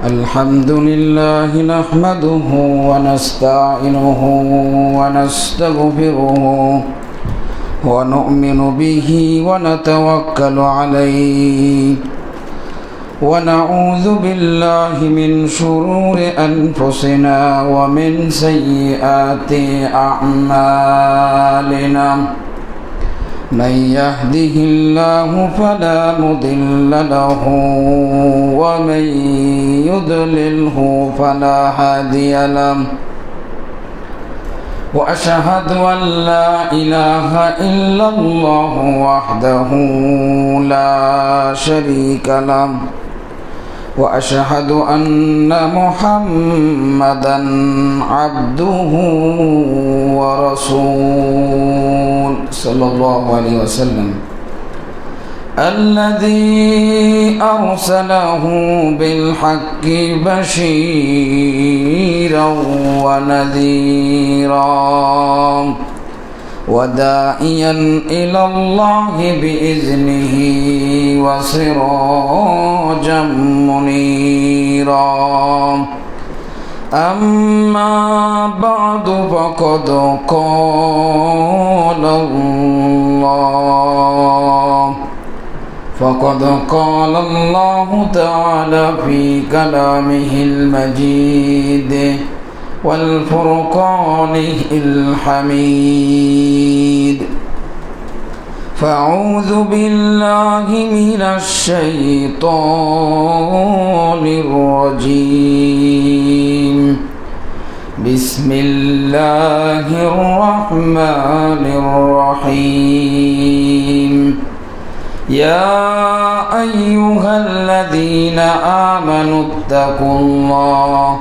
الحمد لله نحمده ونستعينه ونستغفره ونؤمن به ونتوكل عليه ونعوذ بالله من شرور أنفسنا ومن سيئات أعمالنا من يهده الله فلا مضل له ومن يضلله فلا هادي له وأشهد أن لا إله إلا الله وحده لا شريك له وأشهد أن محمدا عبده ورسوله صلى الله عليه وسلم الذي أرسله بالحق بشيرا ونذيرا وداعيا إلى الله بإذنه وسراجا منيرا أما بعد فقد قال الله تعالى في كلامه المجيد والفرقانه الحميد فأعوذ بالله من الشيطان الرجيم بسم الله الرحمن الرحيم يا أيها الذين آمنوا اتقوا الله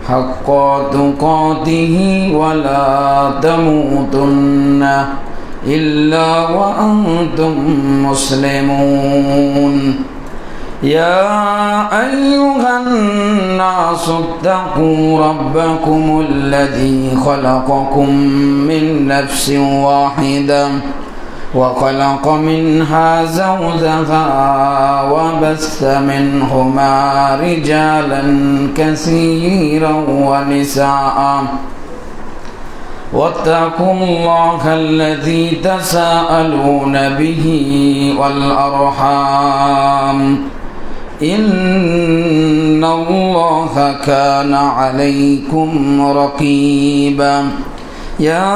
حق تقاته ولا تموتن إلا وأنتم مسلمون يا أيها الناس اتقوا ربكم الذي خلقكم من نفس واحدة وخلق منها زوجها وبث منهما رجالا كثيرا ونساء واتقوا الله الذي تساءلون به والأرحام إن الله كان عليكم رقيبا يا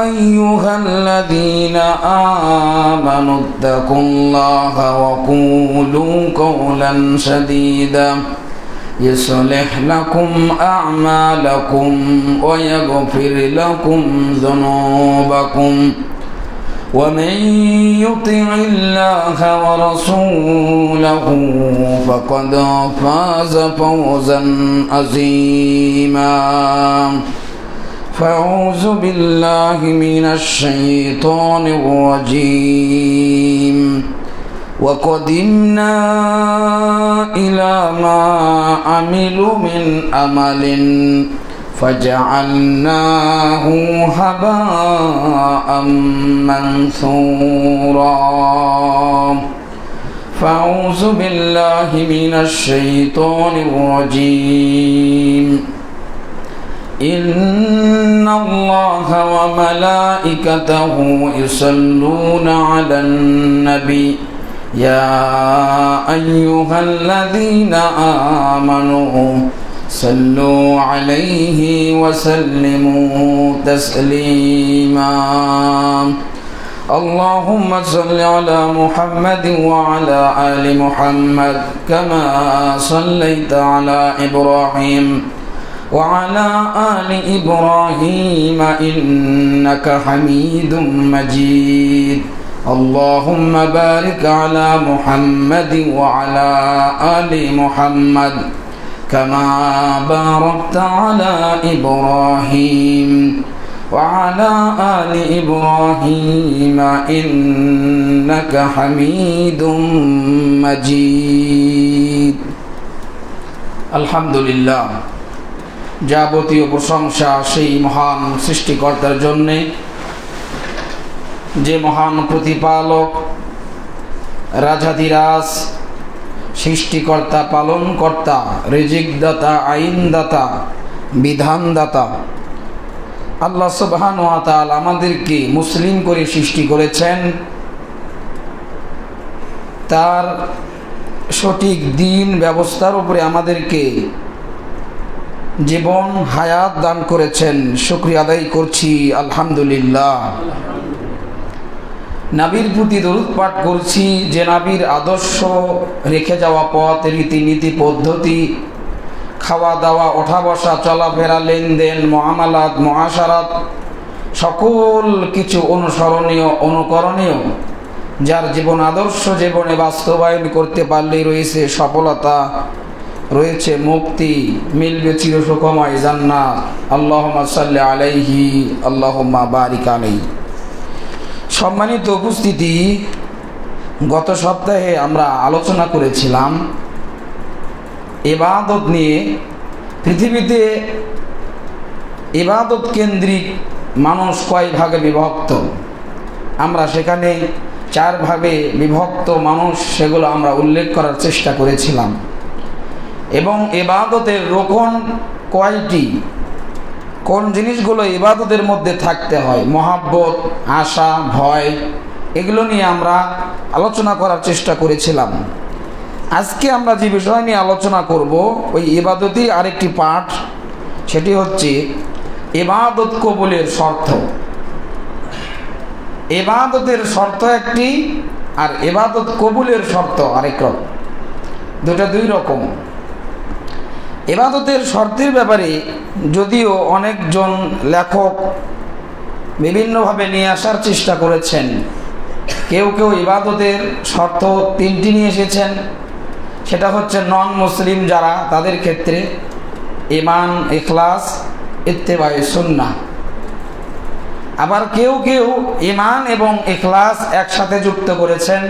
أيها الذين آمنوا اتقوا الله وقولوا قولا سديدا يصلح لكم أعمالكم ويغفر لكم ذنوبكم ومن يطع الله ورسوله فقد فاز فوزا عظيما فأعوذ بالله من الشيطان الرجيم وقدمنا إلى ما عملوا من عمل فجعلناه هباء منثورا فأعوذ بالله من الشيطان الرجيم إن الله وملائكته يصلون على النبي يا أيها الذين آمنوا صلوا عليه وسلموا تسليما اللهم صل على محمد وعلى آل محمد كما صليت على إبراهيم وعلى آل إبراهيم إنك حميد مجيد اللهم بارك على محمد وعلى آل محمد كما باركت على إبراهيم وعلى آل إبراهيم إنك حميد مجيد الحمد لله যাবতীয় প্রশংসা সেই মহান সৃষ্টিকর্তার জন্যে যে মহান প্রতিপালক রাজাধিরাজ, সৃষ্টিকর্তা, পালনকর্তা, রিজিকদাতা, আইনদাতা, বিধানদাতা আল্লাহ সুবহানাহু ওয়া তাআলা আমাদেরকে মুসলিম করে সৃষ্টি করেছেন। তার সঠিক দিন ব্যবস্থার উপরে আমাদেরকে জীবন হায়াত দান করেছেন। শুকরিয়া আদায় করছি, আলহামদুলিল্লাহ। নবীর প্রতি দরুদ পাঠ করছি, যে নবীর আদর্শ, রেখে যাওয়া পথ, রীতিনীতি, পদ্ধতি, খাওয়া দাওয়া, ওঠা বসা, চলাফেরা, লেনদেন, মুআমালাত, মুআশারাত সকল কিছু অনুসরণীয়, অনুকরণীয়, যার জীবন আদর্শ জীবনে বাস্তবায়ন করতে পারলেই রয়েছে সফলতা, রয়েছে মুক্তি, মিলবে চিরসুখময় জান্নাত। আল্লাহুম্মা সাল্লি আলাইহি, আল্লাহুম্মা বারিক আলাইহি। সম্মানিত উপস্থিতি, গত সপ্তাহে আমরা আলোচনা করেছিলাম ইবাদত নিয়ে। পৃথিবীতে ইবাদত কেন্দ্রিক মানুষ কয় ভাগে বিভক্ত, আমরা সেখানে 4 ভাগে বিভক্ত মানুষ, সেগুলো আমরা উল্লেখ করার চেষ্টা করেছিলাম। এবং ইবাদতের রোকন কয়টি, কোন জিনিসগুলো ইবাদতের মধ্যে থাকতে হয়, মহাব্বত, আশা, ভয়, এগুলো নিয়ে আমরা আলোচনা করার চেষ্টা করেছিলাম। আজকে আমরা যে বিষয় নিয়ে আলোচনা করব, ওই ইবাদতই আরেকটি পাঠ, সেটি হচ্ছে ইবাদত কবুলের শর্ত। ইবাদতের শর্ত একটি, আর ইবাদত কবুলের শর্ত আরেক রকম, দুটা দুই রকম। ইবাদতের শর্তের ব্যাপারে যদিও অনেকজন লেখক বিভিন্নভাবে নিয়ে আসার চেষ্টা করেছেন, কেউ কেউ ইবাদতের শর্ত 3টি নিয়ে এসেছেন। সেটা হচ্ছে নন মুসলিম যারা, তাদের ক্ষেত্রে ঈমান, ইখলাস, ইত্তেবায়ে সুন্নাহ। আবার কেউ কেউ ঈমান এবং ইখলাস একসাথে যুক্ত করেছেন,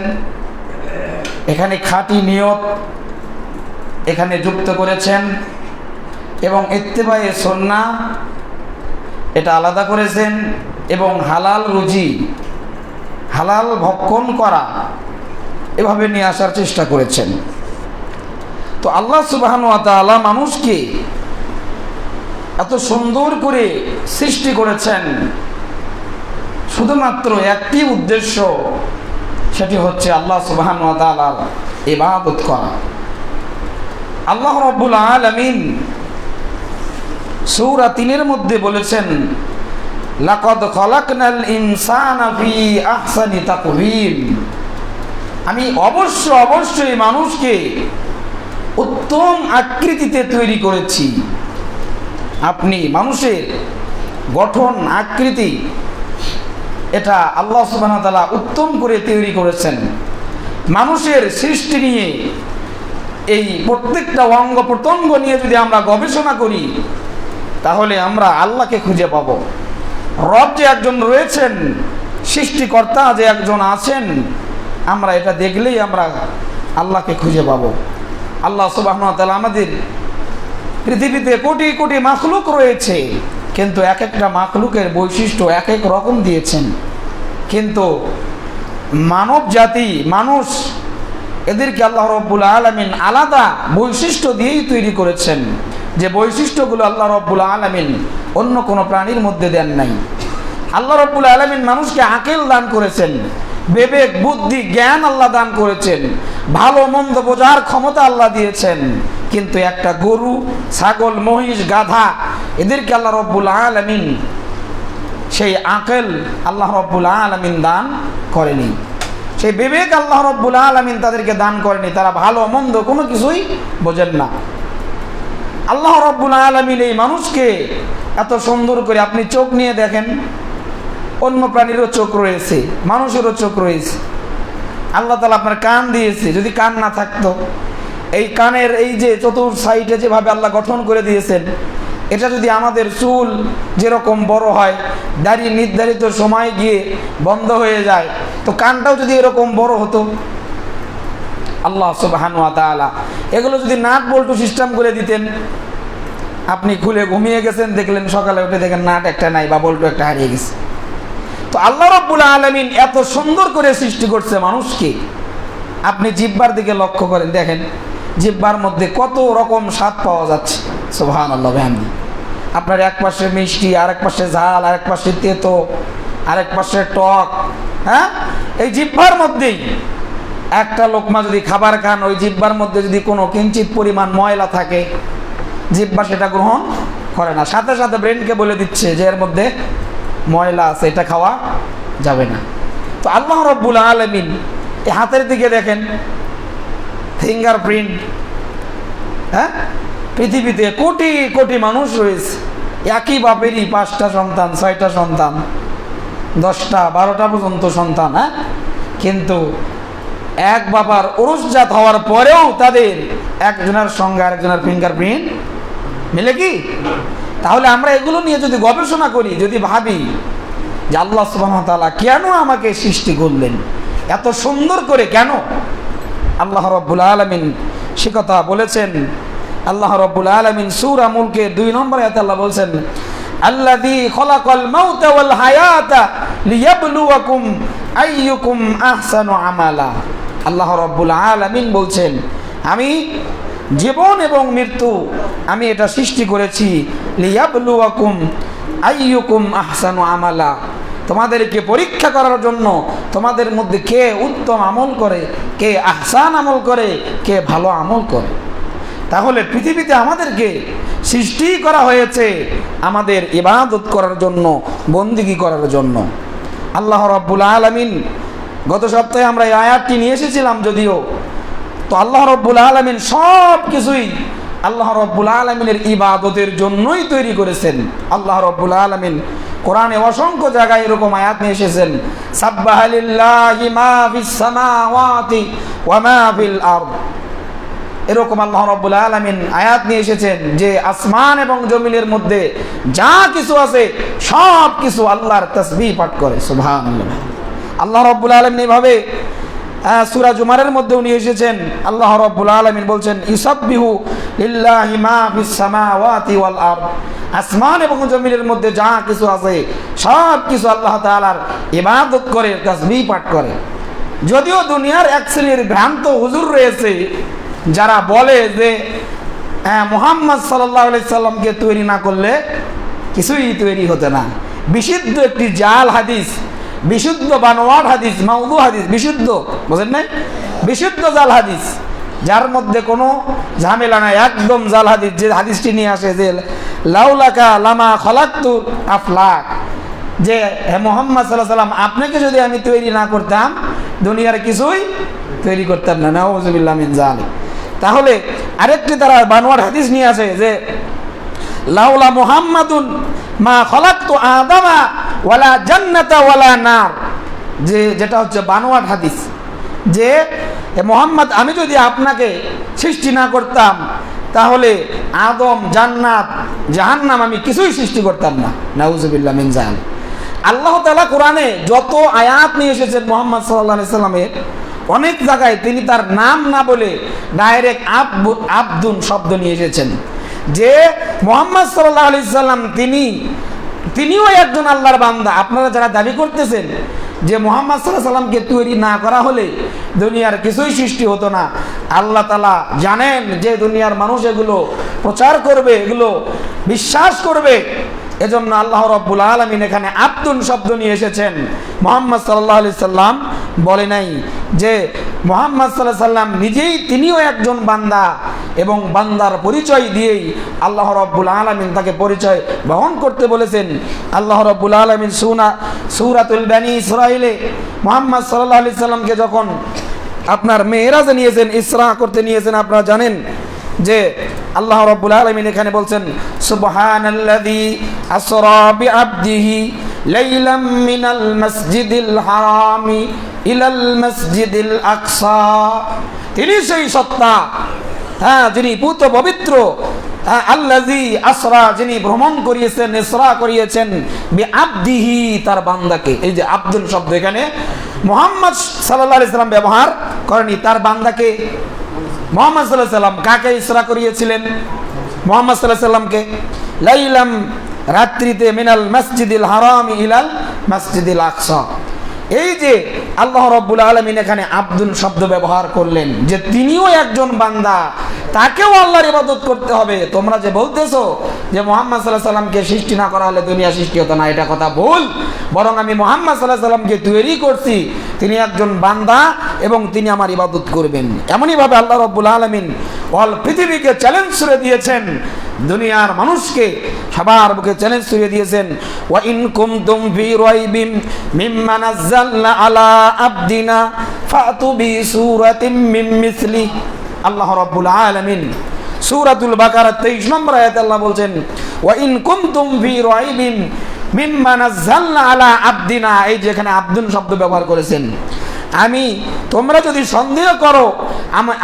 এখানে খাঁটি নিয়ত এখানে যুক্ত করেছেন, এবং ইত্তেবায়ে সুন্নাহ এটা আলাদা করেছেন, এবং হালাল রুজি, হালাল ভক্ষণ করা, এভাবে নিয়ে আসার চেষ্টা করেছেন। তো আল্লাহ সুবহানাহু ওয়া তাআলা মানুষকে এত সুন্দর করে সৃষ্টি করেছেন শুধুমাত্র একটি উদ্দেশ্য, সেটি হচ্ছে আল্লাহ সুবহানাহু ওয়া তাআলার ইবাদত করা। আল্লাহ রাব্বুল আলামিন সূরা 3-এর মধ্যে বলেছেন, লাকাদ খালাকনাল ইনসানা ফি আহসানি তাকওয়িম, আমি অবশ্যই মানুষকে উত্তম আকৃতিতে তৈরি করেছি। আপনি মানুষের গঠন, আকৃতি, এটা আল্লাহ সুবহানাহু ওয়া তাআলা উত্তম করে তৈরি করেছেন। মানুষের সৃষ্টি নিয়ে, এই প্রত্যেকটা অঙ্গ প্রত্যঙ্গ নিয়ে যদি আমরা গবেষণা করি, তাহলে আমরা আল্লাহকে খুঁজে পাব। রব যে একজন রয়েছেন, সৃষ্টিকর্তা যে একজন আছেন, আমরা এটা দেখলেই আমরা আল্লাহকে খুঁজে পাব। আল্লাহ সুবহানাহু ওয়া তাআলা আমাদের পৃথিবীতে কোটি কোটি মাখলুক রয়েছে, কিন্তু এক একটা মাখলুকের বৈশিষ্ট্য এক এক রকম দিয়েছেন। কিন্তু মানব জাতি, মানুষ, এদেরকে আল্লাহ রাব্বুল আলামিন আলাদা বৈশিষ্ট্য দিয়েই তৈরি করেছেন, যে বৈশিষ্ট্যগুলো আল্লাহ রাব্বুল আলামিন অন্য কোনো প্রাণীর মধ্যে দেন নাই। আল্লাহ রাব্বুল আলামিন মানুষকে আকল দান করেছেন, বিবেক, বুদ্ধি, জ্ঞান আল্লাহ দান করেছেন, ভালো মন্দ বোঝার ক্ষমতা আল্লাহ দিয়েছেন। কিন্তু একটা গরু, ছাগল, মহিষ, গাধা, এদেরকে আল্লাহ রাব্বুল আলামিন সেই আকল আল্লাহ রাব্বুল আলামিন দান করেনি, সেই বিবেক আল্লাহ রাব্বুল আলামিন তাদেরকে দান করেনি। তারা ভালো মন্দ কোনো কিছুই বোঝেন না। আল্লাহ রাব্বুল আলামিন এই মানুষকে এত সুন্দর করে, আপনি চোখ নিয়ে দেখেন, অন্য প্রাণীরও চোখ রয়েছে, মানুষেরও চোখ রয়েছে। আল্লাহ তাআলা আপনার কান দিয়েছে, যদি কান না থাকতো, এই কানের এই যে চতুর সাইডে যেভাবে আল্লাহ গঠন করে দিয়েছেন, এটা যদি আমাদের চুল যেরকম বড় হয়, দাড়ি নির্ধারিত সময় গিয়ে বন্ধ হয়ে যায়, তো কানটাও যদি এরকম বড় হতো। আল্লাহ সুবহানাহু ওয়া তাআলা এগুলো যদি নাট বল্টু সিস্টেম করে দিতেন, আপনি খুলে ঘুমিয়ে গেছেন, দেখলেন সকালে উঠে দেখেন নাট একটা নাই বা বল্টু একটা হারিয়ে গেছে। তো আল্লাহ রাব্বুল আলামিন এত সুন্দর করে সৃষ্টি করছে মানুষকে, আপনি জিহ্বার দিকে লক্ষ্য করেন, দেখেন জিহ্বার মধ্যে কত রকম স্বাদ পাওয়া যাচ্ছে। সুবহানাল্লাহ বিহামদি। আপনার এক পাশে মিষ্টি, আরেক পাশে ঝাল, আরেক পাশে তেতো, আরেক পাশে টক। হ্যাঁ, এই জিহ্বার মধ্যেই একটা লোকমা যদি খাবার খান, ওই জিহ্বার মধ্যে যদি কোনো কিঞ্চিত পরিমাণ ময়লা থাকে, জিহ্বা সেটা গ্রহণ করে না, সাথে সাথে ব্রেনকে বলে দিচ্ছে যে এর মধ্যে ময়লা আছে, এটা খাওয়া যাবে না। তো আল্লাহ রাব্বুল আলামিন এই হাতের দিকে দেখেন, ফিঙ্গারপ্রিন্ট। হ্যাঁ, পৃথিবীতে কোটি কোটি মানুষ রয়েছে, একই বাপেরই 5টা সন্তান, 6টা সন্তান, 10টা 12টা পর্যন্ত সন্তান। হ্যাঁ, কিন্তু এক বাবার ওরসজাত হওয়ার পরেও তাদের একজনের সঙ্গে আরেকজনের ফিঙ্গারপ্রিন্ট মিলে কি? তাহলে আমরা এগুলো নিয়ে যদি গবেষণা করি, যদি ভাবি যে আল্লাহ সুবহানাহু ওয়া তাআলা কেন আমাকে সৃষ্টি করলেন এত সুন্দর করে, কেন? আল্লাহ রাব্বুল আলামিন সে কথা বলেছেন। আল্লাহ রাব্বুল আলামিন সূরা মুলকে 2 নম্বর আয়াতে আল্লাহ বলেছেন, আল্লাযী খলাকাল মাউতা ওয়াল হায়াতা লিয়াবলুয়াকুম আইয়ুকুম আহসানু আমালা। আল্লাহ রাব্বুল আলামিন বলছেন, আমি জীবন এবং মৃত্যু আমি এটা সৃষ্টি করেছি লিয়াবলুয়াকুম আইয়ুকুম আহসানু আমালা, তোমাদেরকে পরীক্ষা করার জন্য, তোমাদের মধ্যে কে উত্তম আমল করে, কে আহসান আমল করে, কে ভালো আমল করে। তাহলে পৃথিবীতে আমাদেরকে সৃষ্টি করা হয়েছে আমাদের ইবাদত করার জন্য, বন্দেগী করার জন্য। আল্লাহ রাব্বুল আলামিন, গত সপ্তাহে আমরা এই আয়াতটি নিয়ে এসেছিলাম যদিও, তো আল্লাহ রাব্বুল আলামিন সব কিছুই আল্লাহ রাব্বুল আলামিনের ইবাদতের জন্যই তৈরি করেছেন। আল্লাহ রাব্বুল আলামিন কোরআনে অসংখ্য জায়গায় এরকম আয়াত নিয়ে এসেছেন, সাব্বাহা লিল্লাহি মা ফিস সামাওয়াতি ওয়া মা ফিল আরদ। এরকম আল্লাহ রাব্বুল আলামিন আয়াত নিয়ে এসেছেন যে আসমান এবং জমিনের মধ্যে যা কিছু আছে সব কিছু আল্লাহর তাসবিহ পাঠ করে। সুবহানাল্লাহ। আল্লাহ রাব্বুল আলামিন এইভাবে সূরা জুমারের মধ্যেও নিয়ে এসেছেন। আল্লাহ রাব্বুল আলামিন বলছেন, ইউসাব্বিহু লিল্লাহি মা ফিস সামাওয়াতি ওয়াল আরদ। আসমান এবং জমিনের মধ্যে যা কিছু আছে সব কিছু আল্লাহ তাআলার ইবাদত করে, তাসবিহ পাঠ করে। যদিও দুনিয়ার এক শ্রেণীর ভ্রান্ত হুজুর রয়েছে যারা বলে যে মুহাম্মদ সাল্লাল্লাহু আলাইহি সাল্লামকে তৈরি না করলে কিছুই তৈরি হতো না। বিশুদ্ধ একটি জাল হাদিস, বিশুদ্ধ বানোয়াট হাদিস, মাউদু হাদিস, বিশুদ্ধ, বুঝেন নাই? বিশুদ্ধ জাল হাদিস, যার মধ্যে কোনো ঝামেলা নাই, একদম জাল হাদিস। যে হাদিসটি নিয়ে আসে যে লাউলাকা লামা খলাকতু আফলাক, যে হে মুহাম্মদ সাল্লাল্লাহু আলাইহি সাল্লাম, আপনাকে যদি আমি তৈরি না করতাম দুনিয়ার কিছুই তৈরি করতাম না। নাউযুবিল্লাহ মিন যালিক। তাহলে আরেকটি তারা বানোয়াট হাদিস নিয়ে আসে যে লাউলা মুহাম্মাদুন মা খলাকতু আদামা ওয়ালা জান্নাতা ওয়ালা নার, যেটা হচ্ছে বানোয়াট হাদিস, যে মুহাম্মদ, আমি যদি আপনাকে সৃষ্টি না করতাম তাহলে আদম, জান্নাত, জাহান্নাম আমি কিছুই সৃষ্টি করতাম না। নাউযুবিল্লাহ মিন যালিক। আল্লাহ তাআলা কোরআনে যত আয়াত নিয়ে এসেছেন মুহাম্মদ সাল্লাল্লাহু আলাইহি সাল্লামের, অনেক জায়গায় তিনি তার নাম না বলে ডাইরেক্ট আব্দুন শব্দ নিয়ে এসেছেন, যে মুহাম্মদ সাল্লাল্লাহু আলাইহি সাল্লাম তিনিও একজন আল্লাহর বান্দা। আপনারা যারা দাবি করতেছেন যে মুহাম্মদ সাল্লাল্লাহু আলাইহি সাল্লামকে তৈরি না করা হলে দুনিয়ার কিছুই সৃষ্টি হতো না, আল্লাহ তাআলা জানেন যে দুনিয়ার মানুষ এগুলো প্রচার করবে, এগুলো বিশ্বাস করবে। এজন্য আল্লাহ রাব্বুল আলামিন এখানে আব্দুন শব্দ নিয়ে এসেছেন। মুহাম্মদ সাল্লাল্লাহু আলাইহি সাল্লাম বলে নাই যে মুহাম্মদ সাল্লাল্লাহু আলাইহি সাল্লাম নিজেই তিনিও একজন বান্দা, এবং বান্দার পরিচয় দিয়েই আল্লাহ রাব্বুল আলামিন তাকে পরিচয় বহন করতে বলেছেন। আল্লাহ রাব্বুল আলামিন সূরাতুল বনী ইসরাঈলে মুহাম্মদ সাল্লাল্লাহু আলাইহি সাল্লামকে যখন আপনার মেরাজে নিয়েছেন, ইসরা করতে নিয়েছেন, আপনারা জানেন যে আল্লাহ রাব্বুল আলামিন এখানে বলছেন, সুবহানাল্লাযী আসরা বিআবদিহি লাইলাম মিনাল মাসজিদিল হারামি ইলাল মাসজিদিল আকসা। তিনি সেই সত্তা, যিনি পুত পবিত্র, আল্লাযী আসরা, যিনি ভ্রমণ করিয়েছেন, ইসরা করিয়েছেন, বিআবদিহি, তার বান্দাকে। এই যে আব্দুল শব্দ এখানে মুহাম্মদ সাল্লাল্লাহু আলাইহি সাল্লাম ব্যবহার করেনি, তার বান্দাকে মুহাম্মদ সাল্লাল্লাহু আলাইহি সাল্লাম কাকে ইসরা করিয়েছিলেন? মুহাম্মদ সাল্লাল্লাহু আলাইহি সাল্লামকে। লাইলাম, রাত্রিতে, মিনাল মসজিদিল হারাম ইলাল মসজিদিল আকসা, এই যে আল্লাহ রাব্বুল আলামিন এখানে আব্দুল শব্দ ব্যবহার করলেন, যে তিনিও একজন বান্দা, তাকেও আল্লাহর ইবাদত করতে হবে। তোমরা যে বলতেছো যে মুহাম্মদ সাল্লাল্লাহু আলাইহি সাল্লামকে সৃষ্টি না করা হলে দুনিয়া সৃষ্টি হতো না, এটা কথা ভুল। বরং আমি মুহাম্মদ সাল্লাল্লাহু আলাইহি সাল্লামকে তৈরি করছি, তিনি একজন বান্দা এবং তিনি আমার ইবাদত করবেন। এমনইভাবে আল্লাহ রাব্বুল আলামিন অল পৃথিবীকে চ্যালেঞ্জ করে দিয়েছেন, দুনিয়ার মানুষকে সবার বুকে চ্যালেঞ্জ করে দিয়েছেন। ওয়া ইন কুনতুম ফি রাইবিম মিম্মা নাযালনা আলা আবদিনা ফাতু বিসূরাতিম মিন মিসলি। আল্লাহ রাব্বুল আলামিন সূরাতুল বাকারা 23 নম্বর আয়াতে আল্লাহ বলছেন, ওয়া ইন কুনতুম ফি রাইবিম মিম্মা নাযালনা আলা আবদিনা। এই যে এখানে আব্দুন শব্দ ব্যবহার করেছেন, তোমরা যদি সন্দেহ করো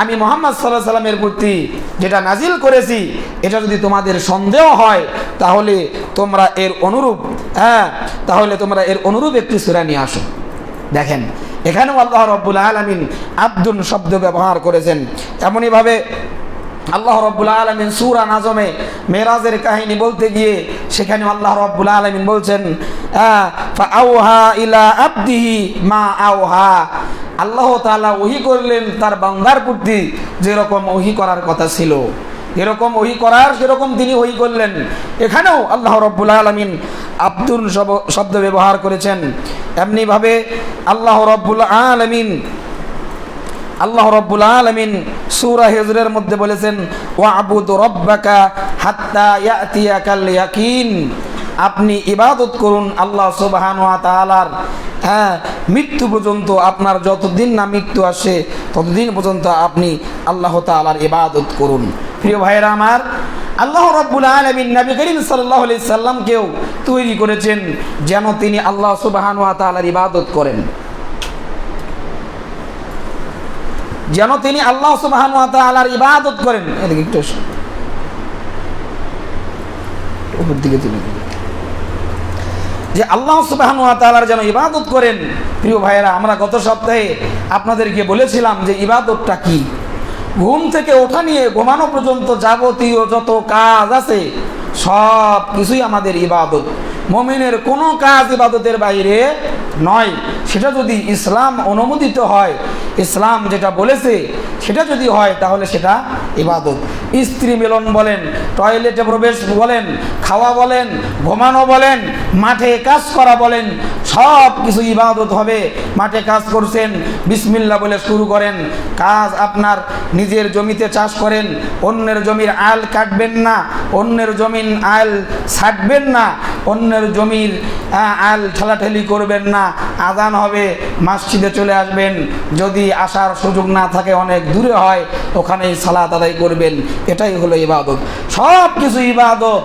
আমি মুহাম্মদ সাল্লাল্লাহু আলাইহি সাল্লামের প্রতি যেটা নাজিল করেছি, এটা যদি তোমাদের সন্দেহ হয়, তাহলে তোমরা এর অনুরূপ একটি সূরা নিয়ে আসো। দেখেন এখানেও আল্লাহ রাব্বুল আলামিন আব্দুন শব্দ ব্যবহার করেছেন। এমনইভাবে আল্লাহ রাব্বুল আলামিন সূরা নাজমে মেরাজের কাহিনী বলতে গিয়ে সেখানে আল্লাহ রাব্বুল আলামিন বলছেন, ফাআওহা ইলা আবদিহি মা আওহা। আল্লাহ তাআলা ওহী করলেন তার বান্দার প্রতি যেরকম ওহী করার কথা ছিল, এরকম ওহী করার সেরকম তিনি ওহী করলেন। এখানেও আল্লাহ রাব্বুল আলামিন আব্দুল শব্দ ব্যবহার করেছেন। এমনিভাবে আল্লাহ রাব্বুল আলামিন সূরা হিজরের মধ্যে বলেছেন, ওয়া'বুদ রাব্বাকা হাত্তা ইয়াতিয়াকাল ইয়াকিন। আপনি ইবাদত করুন আল্লাহ সুবহানাহু ওয়া তাআলার মৃত্যু পর্যন্ত, আপনার যতদিন না মৃত্যু আসে ততদিন পর্যন্ত আপনি আল্লাহ তাআলার ইবাদত করুন। প্রিয় ভাইরা আমার, আল্লাহ রাব্বুল আলামিন নবী করিম সাল্লাল্লাহু আলাইহি সাল্লামকেও তৈরি করেছেন যেন তিনি আল্লাহ সুবহানাহু ওয়া তাআলার ইবাদত করেন, যেন তিনি আল্লাহ সুবহানাহু ওয়া তাআলার ইবাদত করেন। এদিকে একটু উপর দিকে তুলে, যে আল্লাহ সুবহানাহু ওয়া তাআলার যেন ইবাদত করেন। প্রিয় ভাইয়েরা, আমরা গত সপ্তাহে আপনাদেরকে বলেছিলাম যে ইবাদতটা কি। ঘুম থেকে ওঠা নিয়ে ঘুমানো পর্যন্ত যাবতীয় যত কাজ আছে সব কিছুই আমাদের ইবাদত। মুমিনের কোনো কাজ ইবাদতের বাইরে নয়। সেটা যদি ইসলাম অনুমোদিত হয়, ইসলাম যেটা বলেছে সেটা যদি হয়, তাহলে সেটা ইবাদত। স্ত্রী মিলন বলেন, টয়লেটে প্রবেশ বলেন, খাওয়া বলেন, ঘুমানো বলেন, মাঠে কাজ করা বলেন, সব কিছু ইবাদত হবে। মাঠে কাজ করছেন, বিসমিল্লাহ বলে শুরু করেন কাজ। আপনার নিজের জমিতে চাষ করেন, অন্যের জমির আল কাটবেন না, অন্যের জমির আল ছাটবেন না, অন্যের জমির আল ঠেলাঠেলি করবেন না। আজান হবে, মসজিদে চলে আসবেন, যদি আসার সুযোগ না থাকে অনেক দূরে হয়, ওখানেই সালাত আদায় করবেন। এটাই হলো ইবাদত। সব কিছু ইবাদত।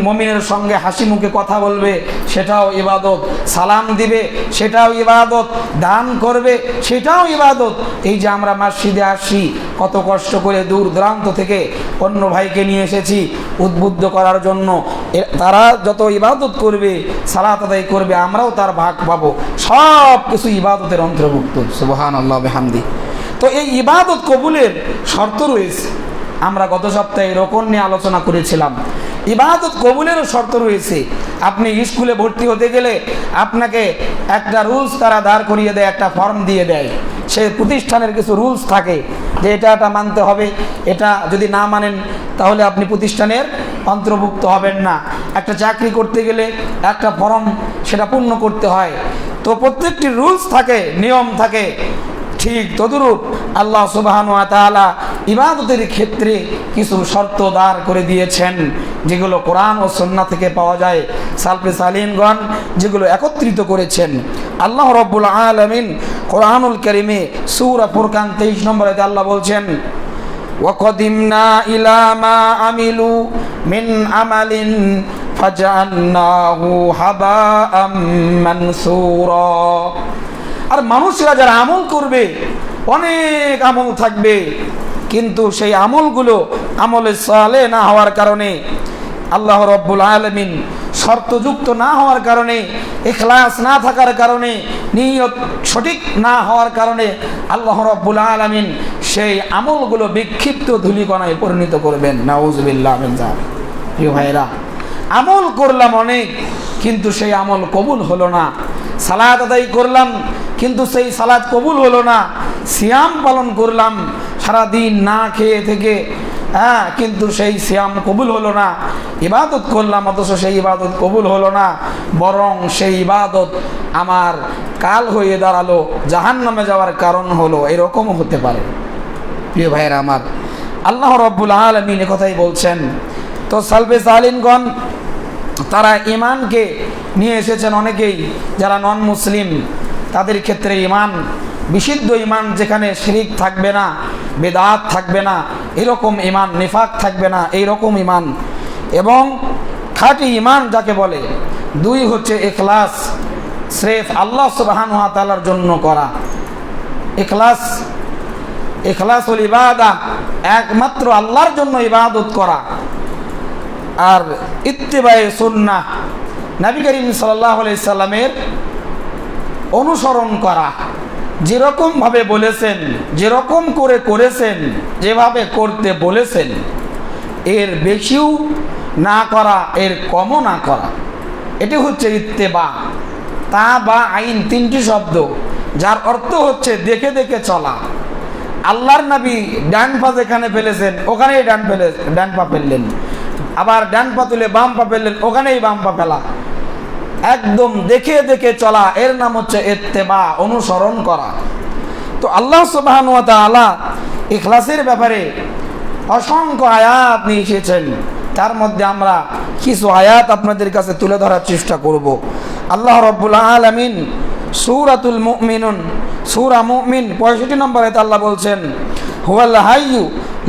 মুমিনের সঙ্গে হাসি মুখে কথা বলবে, সেটাও ইবাদত। সালাম দিবে, সেটাও ইবাদত। দান করবে, সেটাও ইবাদত। এই যে আমরা মসজিদে আসছি, কত কষ্ট করে দূর দূরান্ত থেকে অন্য ভাইকে নিয়ে এসেছি উদ্বুদ্ধ করার জন্য। তারা যত ইবাদত করবে, সালাত আদায় করবে, আমরাও তার ভাগ পাবো। সব কিছু ইবাদতের অন্তর্ভুক্ত। সুবহানাল্লাহ বিহামদি। তো এই ইবাদত কবুলের শর্ত রয়েছে। আমরা গত সপ্তাহে রোকন নিয়ে আলোচনা করেছিলাম। ইবাদত কবুলেরও শর্ত রয়েছে। আপনি স্কুলে ভর্তি হতে গেলে আপনাকে একটা রুলস তারা দাঁড় করিয়ে দেয়, একটা ফর্ম দিয়ে দেয়। সেই প্রতিষ্ঠানের কিছু রুলস থাকে যে এটা মানতে হবে, এটা যদি না মানেন তাহলে আপনি প্রতিষ্ঠানের অন্তর্ভুক্ত হবেন না। একটা চাকরি করতে গেলে একটা ফর্ম সেটা পূর্ণ করতে হয়। তো প্রত্যেকটি রুলস থাকে, নিয়ম থাকে। ঠিক তদুরূপ আল্লাহ সুবহানাহু ওয়া তাআলা ইবাদতের ক্ষেত্রে কিছু শর্ত দাঁড় করে দিয়েছেন, যেগুলো কোরআন ও সুন্নাহ থেকে পাওয়া যায়। সালফে সালিহিনগণ যেগুলো একত্রিত করেছেন। আল্লাহ রাব্বুল আলামিন কোরআনুল কারীমে সূরা ফুরকান 23 নম্বর আয়াতে আল্লাহ বলছেন, ওয়াকাদিমনা ইলা মা আমিলু মিন আমালিন ফাজআলনাহু হাবাআম মানসুরা। আর মানুষরা যারা আমল করবে, অনেক আমল থাকবে, কিন্তু সেই আমলগুলো আমলে সালেহ না হওয়ার কারণে, আল্লাহ রাব্বুল আলামিন শর্তযুক্ত না হওয়ার কারণে, ইখলাস না থাকার কারণে, নিয়ত সঠিক না হওয়ার কারণে আল্লাহ রাব্বুল আলামিন সেই আমলগুলো বিক্ষিপ্ত ধূলিকণায় পরিণত করবেন। নাউযুবিল্লাহ মিন যালিক। প্রিয় ভাইরা, আমল করলাম অনেক, কিন্তু সেই আমল কবুল হলো না। সালাত আদায় করলাম কিন্তু সেই সালাত কবুল হলো না, সিয়াম পালন করলাম সারাদিন না খেয়ে থেকে, কিন্তু সেই সিয়াম কবুল হলো না, ইবাদত করলাম অথচ সেই ইবাদত কবুল হলো না, বরং সেই ইবাদত আমার কাল হয়ে দাঁড়ালো, জাহান্নামে যাওয়ার কারণ হলো, এরকমও হতে পারে। প্রিয় ভাইয়েরা আমার, আল্লাহ রাব্বুল আলামিন এ কথাই বলছেন। তো সালফে সালিনগণ তারা ঈমানকে নিয়ে এসেছেন অনেকেই, যারা নন মুসলিম তাদের ক্ষেত্রে ঈমান, বিশুদ্ধ ঈমান যেখানে শিরিক থাকবে না, বেদাত থাকবে না এরকম ঈমান, নিফাক থাকবে না এইরকম ঈমান, এবং খাঁটি ঈমান যাকে বলে। দুই হচ্ছে ইখলাস, স্রেফ আল্লাহ সুবহানাহু ওয়া তাআলার জন্য করা, ইখলাসুল ইবাদাহ, একমাত্র আল্লাহর জন্য ইবাদত করা। আর ইত্তিবায়ে সুন্নাহ, নবী করিম সাল্লাল্লাহু আলাইহি সাল্লামের অনুসরণ করা, যেরকম ভাবে বলেছেন, যেরকম করে করেছেন, যেভাবে করতে বলেছেন, এর বেশিও না করা, এর কমও না করা, এটি হচ্ছে ইত্তেবা। তা বা আইন তিনটি শব্দ, যার অর্থ হচ্ছে দেখে দেখে চলা। আল্লাহর নবী ডান পা যেখানে ফেলেছেন ওখানেই ডান পা ফেললেন, আবার ডান পা তুলে বাম পা ফেললেন ওখানেই বাম পা ফেলা, একদম দেখে দেখে চলা, এর নাম হচ্ছে ইত্তেবা, অনুসরণ করা। তো আল্লাহ সুবহানাহু ওয়া তাআলা ইখলাসের ব্যাপারে অসংখ্য আয়াত নিয়ে এসেছেন, তার মধ্যে আমরা কিছু আয়াত আপনাদের কাছে তুলে ধরার চেষ্টা করব। আল্লাহ রাব্বুল আলামিন সূরাতুল মুমিনুন, সূরা মুমিন 65 নম্বর আয়াতে আল্লাহ বলছেন, হুয়াল হাইয়্যু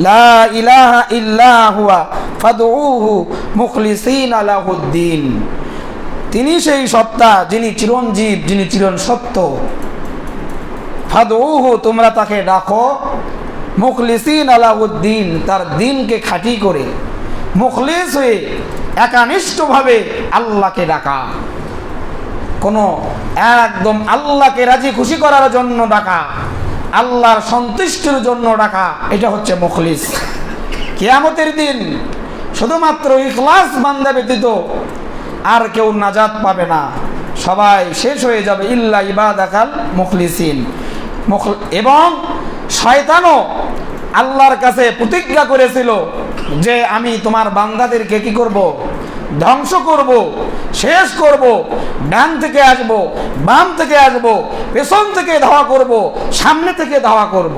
লা ইলাহা ইল্লা হুয়া ফাদউহু মুখলিসিনা লাহুদ্দিন। তিনি সেই সত্তা যিনি চিরঞ্জীব, যিনি চিরসত্য। ফাদউহু, তোমরা তাকে ডাকো, মুখলিসিনা লাহুদ্দিন, তার দ্বীনকে খাঁটি করে, মুখলিস হয়ে একানিষ্ঠভাবে আল্লাহকে ডাকা, কোনো একদম আল্লাহকে রাজি খুশি করার জন্য ডাকা, আল্লাহর সন্তুষ্টির জন্য ডাকা, এটা হচ্ছে মুখলিস। কিয়ামতের দিন শুধুমাত্র ইখলাস বান্দা ব্যতীত আর কেউ নাজাত পাবে না, সবাই শেষ হয়ে যাবে, ইল্লা ইবাদাকাল মুখলিসিন। এবং শয়তানও আল্লাহর কাছে প্রতিজ্ঞা করেছিল যে আমি তোমার বান্দাদেরকে কি করব, ধ্বংস করব, শেষ করব, ডান থেকে আসব, বাম থেকে আসব, পেছন থেকে ধাওয়া করব, সামনে থেকে ধাওয়া করব।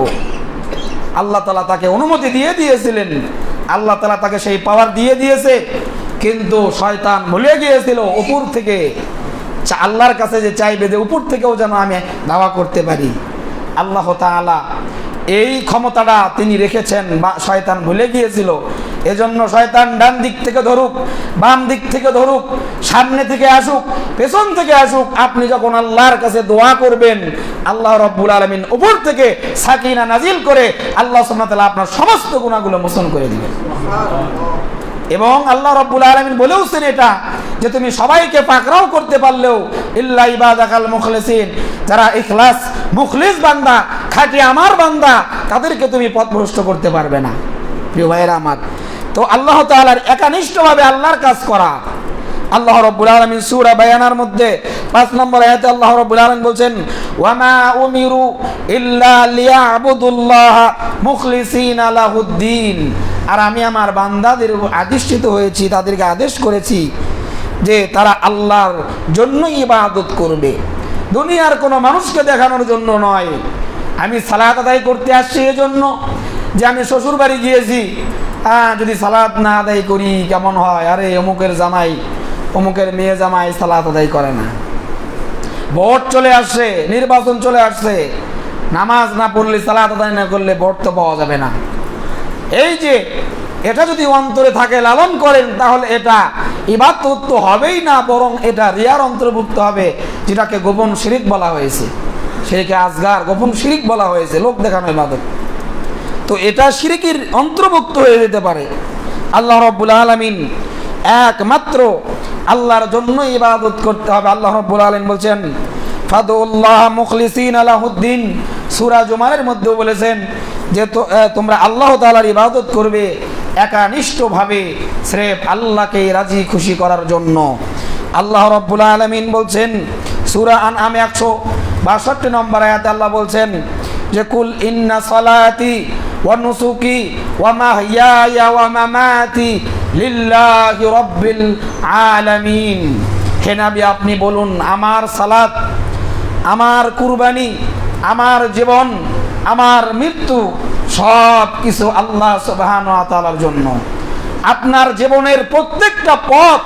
আল্লাহ তাআলা তাকে অনুমতি দিয়ে দিয়েছিলেন, আল্লাহ তাআলা তাকে সেই পাওয়ার দিয়ে দিয়েছে, কিন্তু শয়তান ভুলে গিয়েছিল উপর থেকে, আল্লাহর কাছে যে চাইবে যে উপর থেকেও যেন আমি ধাওয়া করতে পারি। আল্লাহ তাআলা এই ক্ষমতাটা তিনি রেখেছেন, বা শয়তান ভুলে গিয়েছিল। এজন্য শয়তান ডান দিক থেকে ধরুক, বাম দিক থেকে ধরুক, সামনে থেকে আসুক, পেছন থেকে আসুক, আপনি যখন আল্লাহর কাছে দোয়া করবেন, আল্লাহ রাব্বুল আলামিন উপর থেকে সাকিনা নাজিল করে আল্লাহ সুবহানাহু ওয়া তাআলা আপনার সমস্ত গুনাহগুলো মোচন করে দিবেন। এবং আল্লাহ রাব্বুল আলামিন বলেওছেন এটা যে তুমি সবাইকে পাকড়াও করতে পারলেও ইল্লা ইবাদাকাল মুখলিসিন, যারা ইখলাস মুখলিস বান্দা, খাঁটি আমার বান্দা, তাদেরকে তুমি পথভ্রষ্ট করতে পারবে না। প্রিয় ভাইয়েরা আমার, তো আল্লাহ তাআলার একানিষ্ঠভাবে আল্লাহর কাজ করা। আল্লাহ রাব্বুল আলামিন সূরা বায়ানার মধ্যে 5 নম্বর আয়াতে আল্লাহ রাব্বুল আলামিন বলছেন, ওয়া মা উমিরু ইল্লা লিয়াবুদুল্লাহা মুখলিসিনা লাহুদ্দিন। আর আমি আমার বান্দাদের আদিষ্ঠিত হয়েছি, তাদেরকে আদেশ করেছি যে তারা আল্লাহর জন্য ইবাদত করবে, দুনিয়ার কোনো মানুষকে দেখানোর জন্য নয়। আমি সালাত আদায় করতে আসছি এজন্য যে আমি শ্বশুর বাড়ি গিয়েছি, যদি সালাত না আদায় করি কেমন হয়, আরে অমুকের জামাই, অমুকের মেয়ে জামাই সালাত আদায় করে না, ভোট চলে আসছে, নির্বাচন চলে আসছে, নামাজ না পড়লে, সালাত আদায় না করলে ভোট তো পাওয়া যাবে না। এই যে এটা যদি অন্তরে থাকে, লালন করেন, তাহলে এটা ইবাদত তো হবেই না, বরং এটা রিয়ার অন্তর্ভুক্ত হবে, যেটাকে গোপন শিরিক বলা হয়েছে, শিরকে আসগার গোপন শিরিক বলা হয়েছে, লোক দেখানো ইবাদত। তো এটা শিরকের অন্তর্ভুক্ত হয়ে যেতে পারে। আল্লাহ রাব্বুল আলামিন একমাত্র আল্লাহর জন্য ইবাদত করতে হবে। আল্লাহ রাব্বুল আলামিন বলছেন, ফাদুল্লাহ মুখলিসিনা লাহুদ্দিন। সূরা জুমারের মধ্যে বলেছেন যে তোমরা আল্লাহ তাআলার ইবাদত করবে একানিষ্ঠভাবে, স্রেফ আল্লাহকে রাজি খুশি করার জন্য। আল্লাহ রাব্বুল আলামিন বলছেন সূরা আনআমে 162 নম্বর আয়াতে আল্লাহ বলছেন যে কুল ইন্না সালাতি ওয়া নুসুকি ওয়া মাহইয়ায়া ওয়া মামাতি লিল্লাহি রাব্বিল আলামিন। হে নবী, আপনি বলুন, আমার সালাত, আমার কুরবানি, আমার জীবন, আমার মৃত্যু সব কিছু আল্লাহ সুবহানাহু ওয়া তাআলার জন্য। আপনার জীবনের প্রত্যেকটা পথ,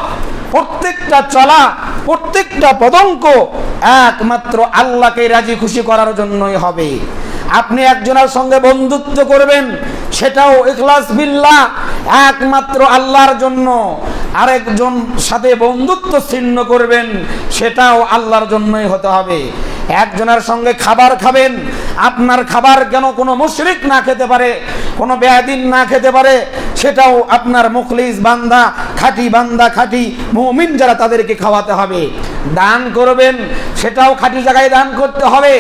প্রত্যেকটা চলা, প্রত্যেকটা পদঙ্ক একমাত্র আল্লাহকে রাজি খুশি করার জন্যই হবে। আপনি একজনের সঙ্গে বন্ধুত্ব করবেন, সেটাও ইখলাস বিল্লাহ, একমাত্র আল্লাহর জন্য। আরেকজন সাথে বন্ধুত্ব ছিন্ন করবেন, সেটাও আল্লাহর জন্যই হতে হবে। একজনের সঙ্গে খাবার খাবেন, আপনার খাবার কেন কোনো মুশরিক না খেতে পারে, কোনো বেয়াদিন না খেতে পারে, সেটাও আপনার মুখলিস বান্দা, খাঁটি মুমিন যারা, তাদেরকে খাওয়াতে হবে। দান করবেন, সেটাও খাঁটি জায়গায় দান করতে হবে।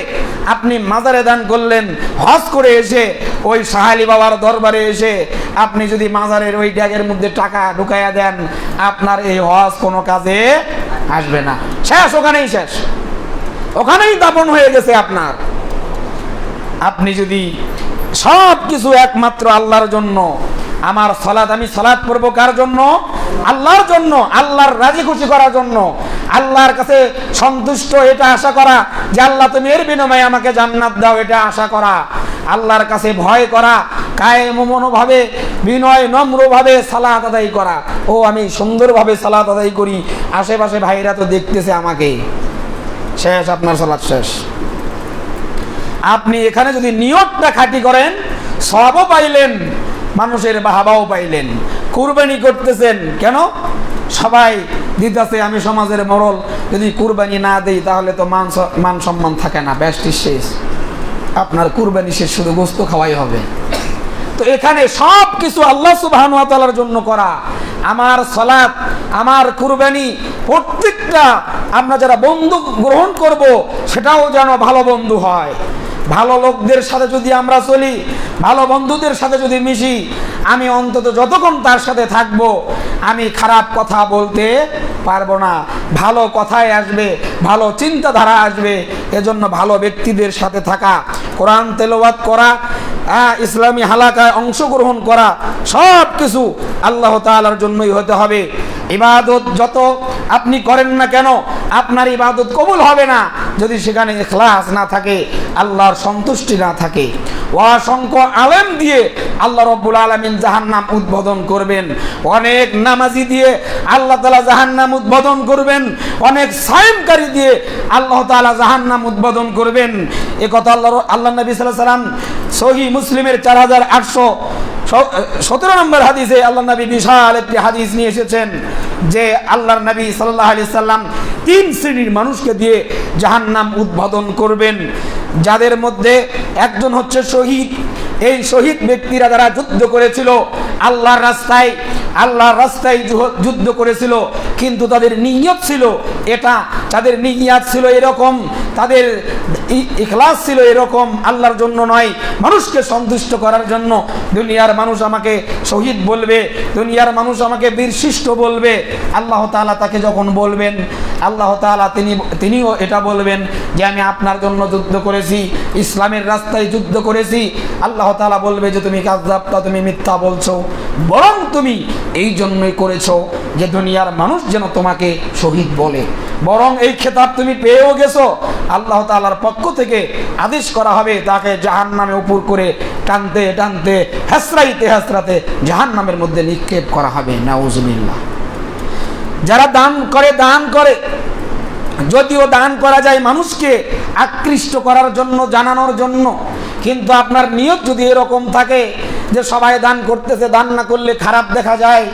আপনি মাজারে দান করলেন, হজ করে এসে ওই সাহালি বাবার দরবারে এসে আপনি যদি মাজারের ওই ব্যাগের মধ্যে টাকা ঢুকাইয়া দেন, আপনার এই হজ কোনো কাজে আসবে না। শেষ, ওখানেই শেষ, ওখানেই দাপন হয়ে গেছে আপনার। আপনি যদি সব কিছু একমাত্র আল্লাহর জন্য, আমার সালাত, আমি সালাত পড়বো কার জন্য? আল্লাহর জন্য, আল্লাহর রাজি খুশি করার জন্য, আল্লাহর কাছে সন্তুষ্ট এটা আশা করা যে আল্লাহ তুমি এর বিনিময়ে আমাকে জান্নাত দাও, এটা আশা করা, আল্লাহর কাছে ভয় করা, কায়েম মনোভাবে, বিনয় নম্রভাবে সালাত আদায় করা। ও আমি সুন্দরভাবে সালাত আদায় করি, আশেপাশে ভাইরা তো দেখতেছে আমাকে। শেষ, আপনার সালাত শেষ। আপনি এখানে যদি নিয়তটা খাঁটি করেন, সওয়াবও পাইলেন, মানুষের বাহাবাও পাইলেন। কুরবানি করতেছেন কেন? সবাই দিতেছে, আমি সমাজের মরল, যদি কুরবানি না দেই তাহলে তো মান সম্মান থাকে না, ব্যষ্টি শেষ, আপনার কুরবানি শেষ, শুধু গোস্ত খাওয়াই হবে। তো এখানে সব কিছু আল্লাহ সুবহানাহু ওয়া তাআলার জন্য করা। আমার সালাত, আমার কুরবানি, প্রত্যেকটা আমরা যারা বন্ধু গ্রহণ করব, সেটাও যেন ভালো বন্ধু হয়। ভালো লোকদের সাথে যদি আমরা চলি, ভালো বন্ধুদের সাথে যদি মিশি, আমি অন্তত যতক্ষণ তার সাথে থাকব, আমি খারাপ কথা বলতে পারবো না। ভালো কথায় আসবে, ভালো চিন্তাধারা আসবে। এজন্য ভালো ব্যক্তিদের সাথে থাকা, কোরআন তেলাওয়াত করা, ইসলামী হালাকায় অংশগ্রহণ করা, সব কিছু আল্লাহ তাআলার জন্যই হতে হবে। ইবাদত যত আপনি করেন না কেন, আপনার ইবাদত কবুল হবে না যদি সেখানে ইখলাস না থাকে, আল্লাহর সন্তুষ্টি না থাকে। অসংখ্য আলেম দিয়ে আল্লাহ রাব্বুল আলামিন জাহান্নাম উদ্বোধন করবেন, অনেক নামাজি দিয়ে আল্লাহ তাআলা জাহান্নাম উদ্বোধন করবেন, অনেক সায়েমকারী দিয়ে আল্লাহ তাআলা জাহান্নাম উদ্বোধন করবেন। এ কথা আল্লাহ নবী সাল্লাল্লাহু আলাইহি ওয়াসাল্লাম সহিহ মুসলিমের 4817 নম্বর হাদিসে আল্লাহ নবী বিশাল একটি হাদিস নিয়ে এসেছেন যে আল্লাহর নবী সাল্লাল্লাহু আলাইহি সাল্লাম 3 শ্রেণীর মানুষকে দিয়ে জাহান্নাম উদ্বোধন করবেন, যাদের মধ্যে একজন হচ্ছে শহীদ। এই শহীদ ব্যক্তিরা যারা যুদ্ধ করেছিল, আল্লাহর রাস্তায় যুদ্ধ করেছিল, কিন্তু তাদের নিয়ত ছিল এটা, তাদের নিয়ত ছিল এরকম, তাদের ইখলাস ছিল এরকম, আল্লাহর জন্য নয়, মানুষকে সন্তুষ্ট করার জন্য। দুনিয়ার মানুষ আমাকে শহীদ বলবে, দুনিয়ার মানুষ আমাকে বীরশ্রেষ্ঠ বলবে। আল্লাহ তাআলা তাকে যখন বলবেন, আল্লাহ তাআলা তিনিও এটা বলবেন যে আমি আপনার জন্য যুদ্ধ করেছি, ইসলামের রাস্তায় যুদ্ধ করেছি। আল্লাহ তাআলা বলবে যে তুমি কাযযাবতা, তুমি মিথ্যা বলছো, বরং তুমি এই জন্যই করেছো যে দুনিয়ার মানুষ যেন তোমাকে শহীদ বলে, বরং এই খেতাব তুমি পেয়েও গেছো। আল্লাহ তাআলার পক্ষ থেকে আদেশ করা হবে তাকে জাহান্নামে উপর করে টানতে টানতে, হেসরাইতে জাহান্নামের মধ্যে নিক্ষেপ করা হবে। নাউজুবিল্লাহ। যারা দান করে, যদিও দান করা যায় মানুষকে আকৃষ্ট করার জন্য, জানানোর জন্য, কিন্তু আপনার নিয়ত যদি এরকম থাকে যে সবাই দান করতেছে, দান না করলে খারাপ দেখা যায়,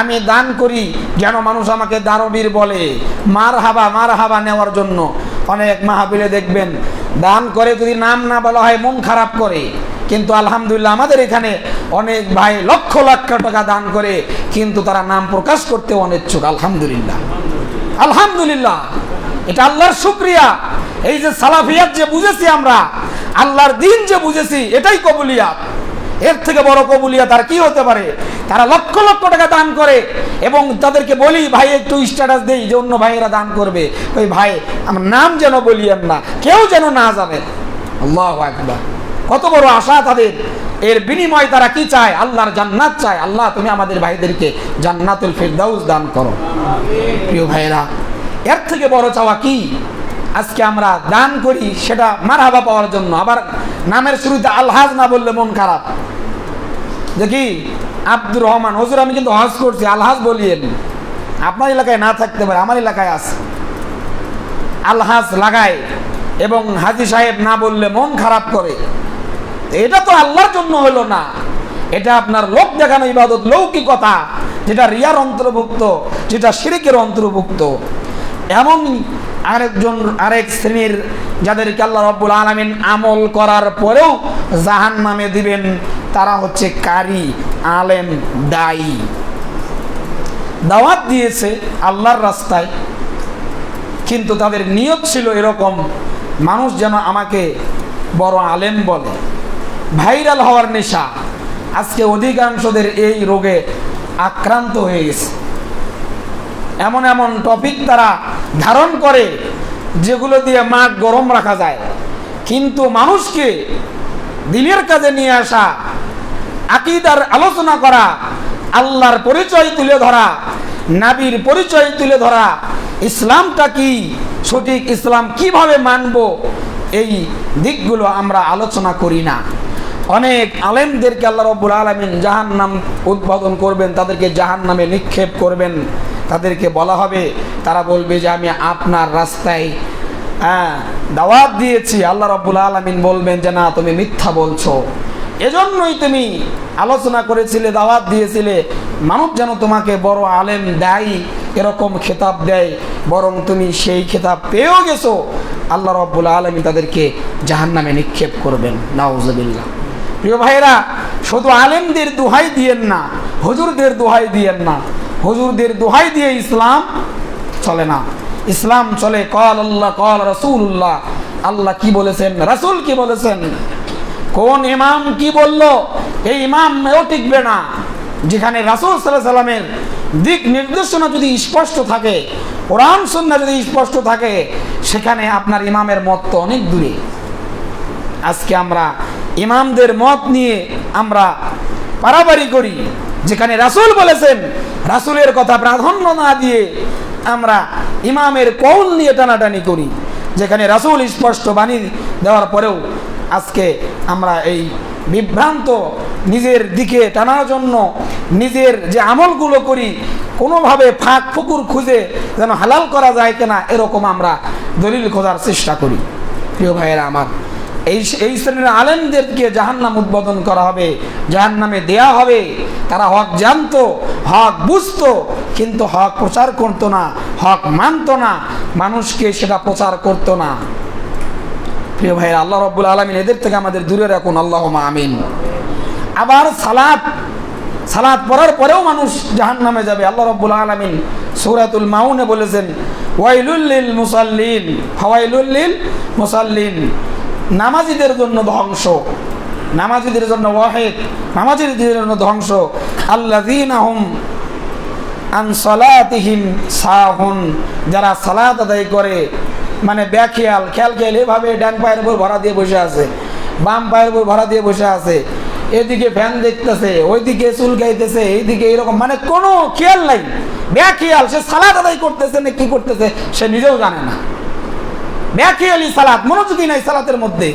আমি দান করি যেন মানুষ আমাকে দানবীর বলে, মারহাবা নেওয়ার জন্য। অনেক মাহফিলে দেখবেন দান করে যদি নাম না বলা হয় মন খারাপ করে, কিন্তু আলহামদুলিল্লাহ আমাদের এখানে অনেক ভাই লক্ষ লক্ষ টাকা দান করে, কিন্তু তারা নাম প্রকাশ করতে অনিচ্ছুক। আলহামদুলিল্লাহ, এটা আল্লাহর শুকরিয়া। এই যে সালাফিয়াত যে বুঝেছি আমরা, আল্লাহর দিন যে বুঝেছি, এটাই কবুলিয়াত। এর থেকে বড় কবুলিয়াত আর কি হতে পারে? তারা লক্ষ লক্ষ টাকা দান করে এবং তাদেরকে বলি ভাই একটু স্ট্যাটাস দেই যে অন্য ভাইয়েরা দান করবে, ওই ভাই আমার নাম যেন বলিয়েন না, কেউ যেন না জানে। আল্লাহু আকবার, কত বড় আশা তাদের। এর বিনিময়ে তারা কি চায়? আল্লাহর জান্নাত চায়। আল্লাহ তুমি আমাদের ভাইদেরকে জান্নাতুল ফিরদাউস দান করো। প্রিয় ভাইরা, এর থেকে বড় চাওয়া কি? আজকে আমরা দান করি সেটা মারহাবা পাওয়ার জন্য, আবার নামের শুরুতে আলহাজ না বললে মন খারাপ। দেখি আব্দুর রহমান, হুজুর আমি কিন্তু হজ করছি, আলহাজ বলিয়েন। আপনার এলাকায় না থাকতে পারে, আমার এলাকায় আছে। আলহাজ লাগায় এবং হাজী সাহেব না বললে মন খারাপ করে। এটা তো আল্লাহর জন্য হলো না, এটা আপনার লোক দেখানো ইবাদত, লৌকিকতা, যেটা রিয়ার অন্তর্ভুক্ত, যেটা শিরকের অন্তর্ভুক্ত। এমন আরেক শ্রেণীর যাদেরকে আল্লাহ রাব্বুল আলামিন আমল করার পরেও জাহান্নামে দিবেন, তারা হচ্ছে কারি, আলেম, দায়ী। দাওয়াত দিয়েছে আল্লাহর রাস্তায়, কিন্তু তাদের নিয়ত ছিল এরকম, মানুষ যেন আমাকে বড় আলেম বলে। ভাইরাল হওয়ার নেশা, আজকে অধিকাংশদের এই রোগে আক্রান্ত হয়ে গেছে। এমন এমন টপিক তারা ধারণ করে যেগুলো দিয়ে মাঠ গরম রাখা যায়, কিন্তু মানুষকে দিনের কাজে নিয়ে আসা, আকীদার আলোচনা করা, আল্লাহর পরিচয় তুলে ধরা, নবীর পরিচয় তুলে ধরা, ইসলামটা কি, সঠিক ইসলাম কিভাবে মানব, এই দিকগুলো আমরা আলোচনা করি না। অনেক আলেমদেরকে আল্লাহ রাব্বুল আলামিন জাহান্নাম উদ্বোধন করবেন, তাদেরকে জাহান্নামে নিক্ষেপ করবেন। তাদেরকে বলা হবে, তারা বলবে যে আমি আপনার রাস্তায় দাওয়াত দিয়েছি। আল্লাহ রাব্বুল আলামিন বলবেন যে না, তুমি মিথ্যা বলছো, এজন্যই তুমি আলোচনা করেছিলে, দাওয়াত দিয়েছিলে, মানুষ যেন তোমাকে বড় আলেম, দায়ী এরকম খেতাব দেয়, বরং তুমি সেই খেতাব পেয়েও গেছো। আল্লাহ রাব্বুল আলামিন তাদেরকে জাহান্নামে নিক্ষেপ করবেন, নাউজুবিল্লাহ। প্রিয় ভাইরা, শুধু আলেমদের দোহাই দিয়েন না, হুজুরদের দোহাই দিয়েন না। হুজুরদের দোহাই দিয়ে ইসলাম চলে না। ইসলাম চলে ক্বাল আল্লাহ ক্বাল রাসূলুল্লাহ, আল্লাহ কি বলেছেন, রাসূল কি বলেছেন, কোন ইমাম কি বলল, এই ইমামও টিকবে না। যেখানে রাসূল সাল্লাল্লাহু আলাইহি সাল্লামের দিক নির্দেশনা যদি স্পষ্ট থাকে, কোরআন সুন্নাহ যদি স্পষ্ট থাকে, সেখানে আপনার ইমামের মত তো অনেক দূরে। আজকে আমরা ইমামদের মত নিয়ে আমরা পারাবারি করি। যেখানে রাসূল বলেছেন, রাসূলের কথা প্রাধান্য না দিয়ে আমরা ইমামের কওল নিয়ে টানাটানি করি। যেখানে রাসূল স্পষ্ট বাণী দেওয়ার পরেও আজকে আমরা এই বিভ্রান্ত, নিজের দিকে টানার জন্য নিজের যে আমলগুলো করি, কোনোভাবে ফাঁক ফুকুর খুঁজে যেন হালাল করা যায় কিনা, এরকম আমরা দলিল খোঁজার চেষ্টা করি। প্রিয় ভাইয়েরা আমার, এই শ্রেণীর আলেমদেরকে জাহান্নাম উদ্বোধন করা হবে, জাহান্নামে দেয়া হবে। তারা হক জানতো, হক বুঝতো, কিন্তু হক প্রচার করতো না, হক মানতো না, মানুষকে সেটা প্রচার করতো না। প্রিয় ভাইরা, আল্লাহ রাব্বুল আলামিন এদের থেকে আমাদের দূরে রাখুন, আল্লাহুম্মা আমিন। আবার সালাত পড়ার পরেও মানুষ জাহান্নামে যাবে। আল্লাহ রাব্বুল আলামিন সূরাতুল মাউনে বলেছেন, ওয়াইলুল লিল মুসাল্লিন, ফাওয়াইলুল লিল মুসাল্লিন, নামাজীদের জন্য ধ্বংস, নামাজীদের জন্য ওয়াহিদ, নামাজীদের জন্য ধ্বংস। আল্লাযীনা হুম আন সালাতিহিম সাহুন, যারা সালাত আদায় করে মানে বেখেয়াল, খেয়াল এভাবে ডান পায়ের উপর ভরা দিয়ে বসে আছে, বাম পায়ের উপর ভরা দিয়ে বসে আছে, এদিকে ফ্যান দেখতেছে, ওইদিকে চুল গাইতেছে, এইদিকে এরকম, মানে কোনো খেয়াল নাই, বেখেয়াল। সে সালাত আদায় করতেছে না কি করতেছে সে নিজেও জানে না। বেখেয়ালি সালাত, মনোযোগী নাই সালাতের মধ্যে,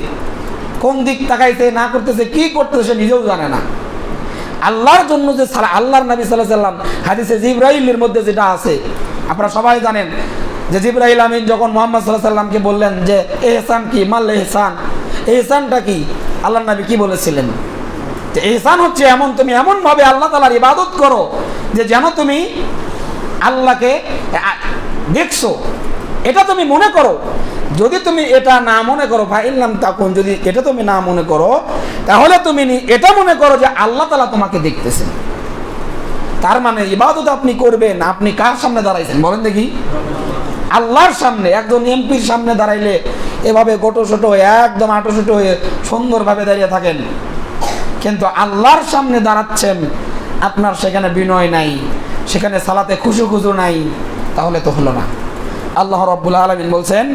কোন দিক তাকাইতে না করতেছে, কি করতেছে সে নিজেও জানে না। আল্লাহর জন্য যে আল্লাহর নবী সাল্লাল্লাহু আলাইহি ওয়াসাল্লাম হাদিসে জিবরাইলের মধ্যে যেটা আছে, আপনারা সবাই জানেন যে জিবরাইল আমিন যখন মুহাম্মদ সাল্লাল্লাহু আলাইহি ওয়াসাল্লামকে বললেন যে ইহসান কি, মাল ইহসান, ইহসানটা কি, আল্লাহর নবী কি বলেছিলেন যে ইহসান হচ্ছে এমন, তুমি এমন ভাবে আল্লাহ তাআলার ইবাদত করো যে যেন তুমি আল্লাহকে দেখছো, এটা তুমি মনে করো। যদি তুমি এটা না মনে করো, ফাইল্লাম তাকুন, যদি এটা তুমি না মনে করো, তাহলে তুমি এটা মনে করো যে আল্লাহ তাআলা তোমাকে দেখতেছেন। তার মানে ইবাদত আপনি করবেন, আপনি কার সামনে দাঁড়াইছেন বলেন দেখি? আল্লাহর সামনে। একজন এমপির সামনে দাঁড়াইলে এভাবে গোটো ছোটো হয়ে, একদম আটো ছোটো হয়ে সুন্দরভাবে দাঁড়িয়ে থাকেন, কিন্তু আল্লাহর সামনে দাঁড়াচ্ছেন, আপনার সেখানে বিনয় নাই, সেখানে সালাতে খুশু নাই, তাহলে তো হলো না। আল্লাহ রাব্বুল আলামিন বলছেন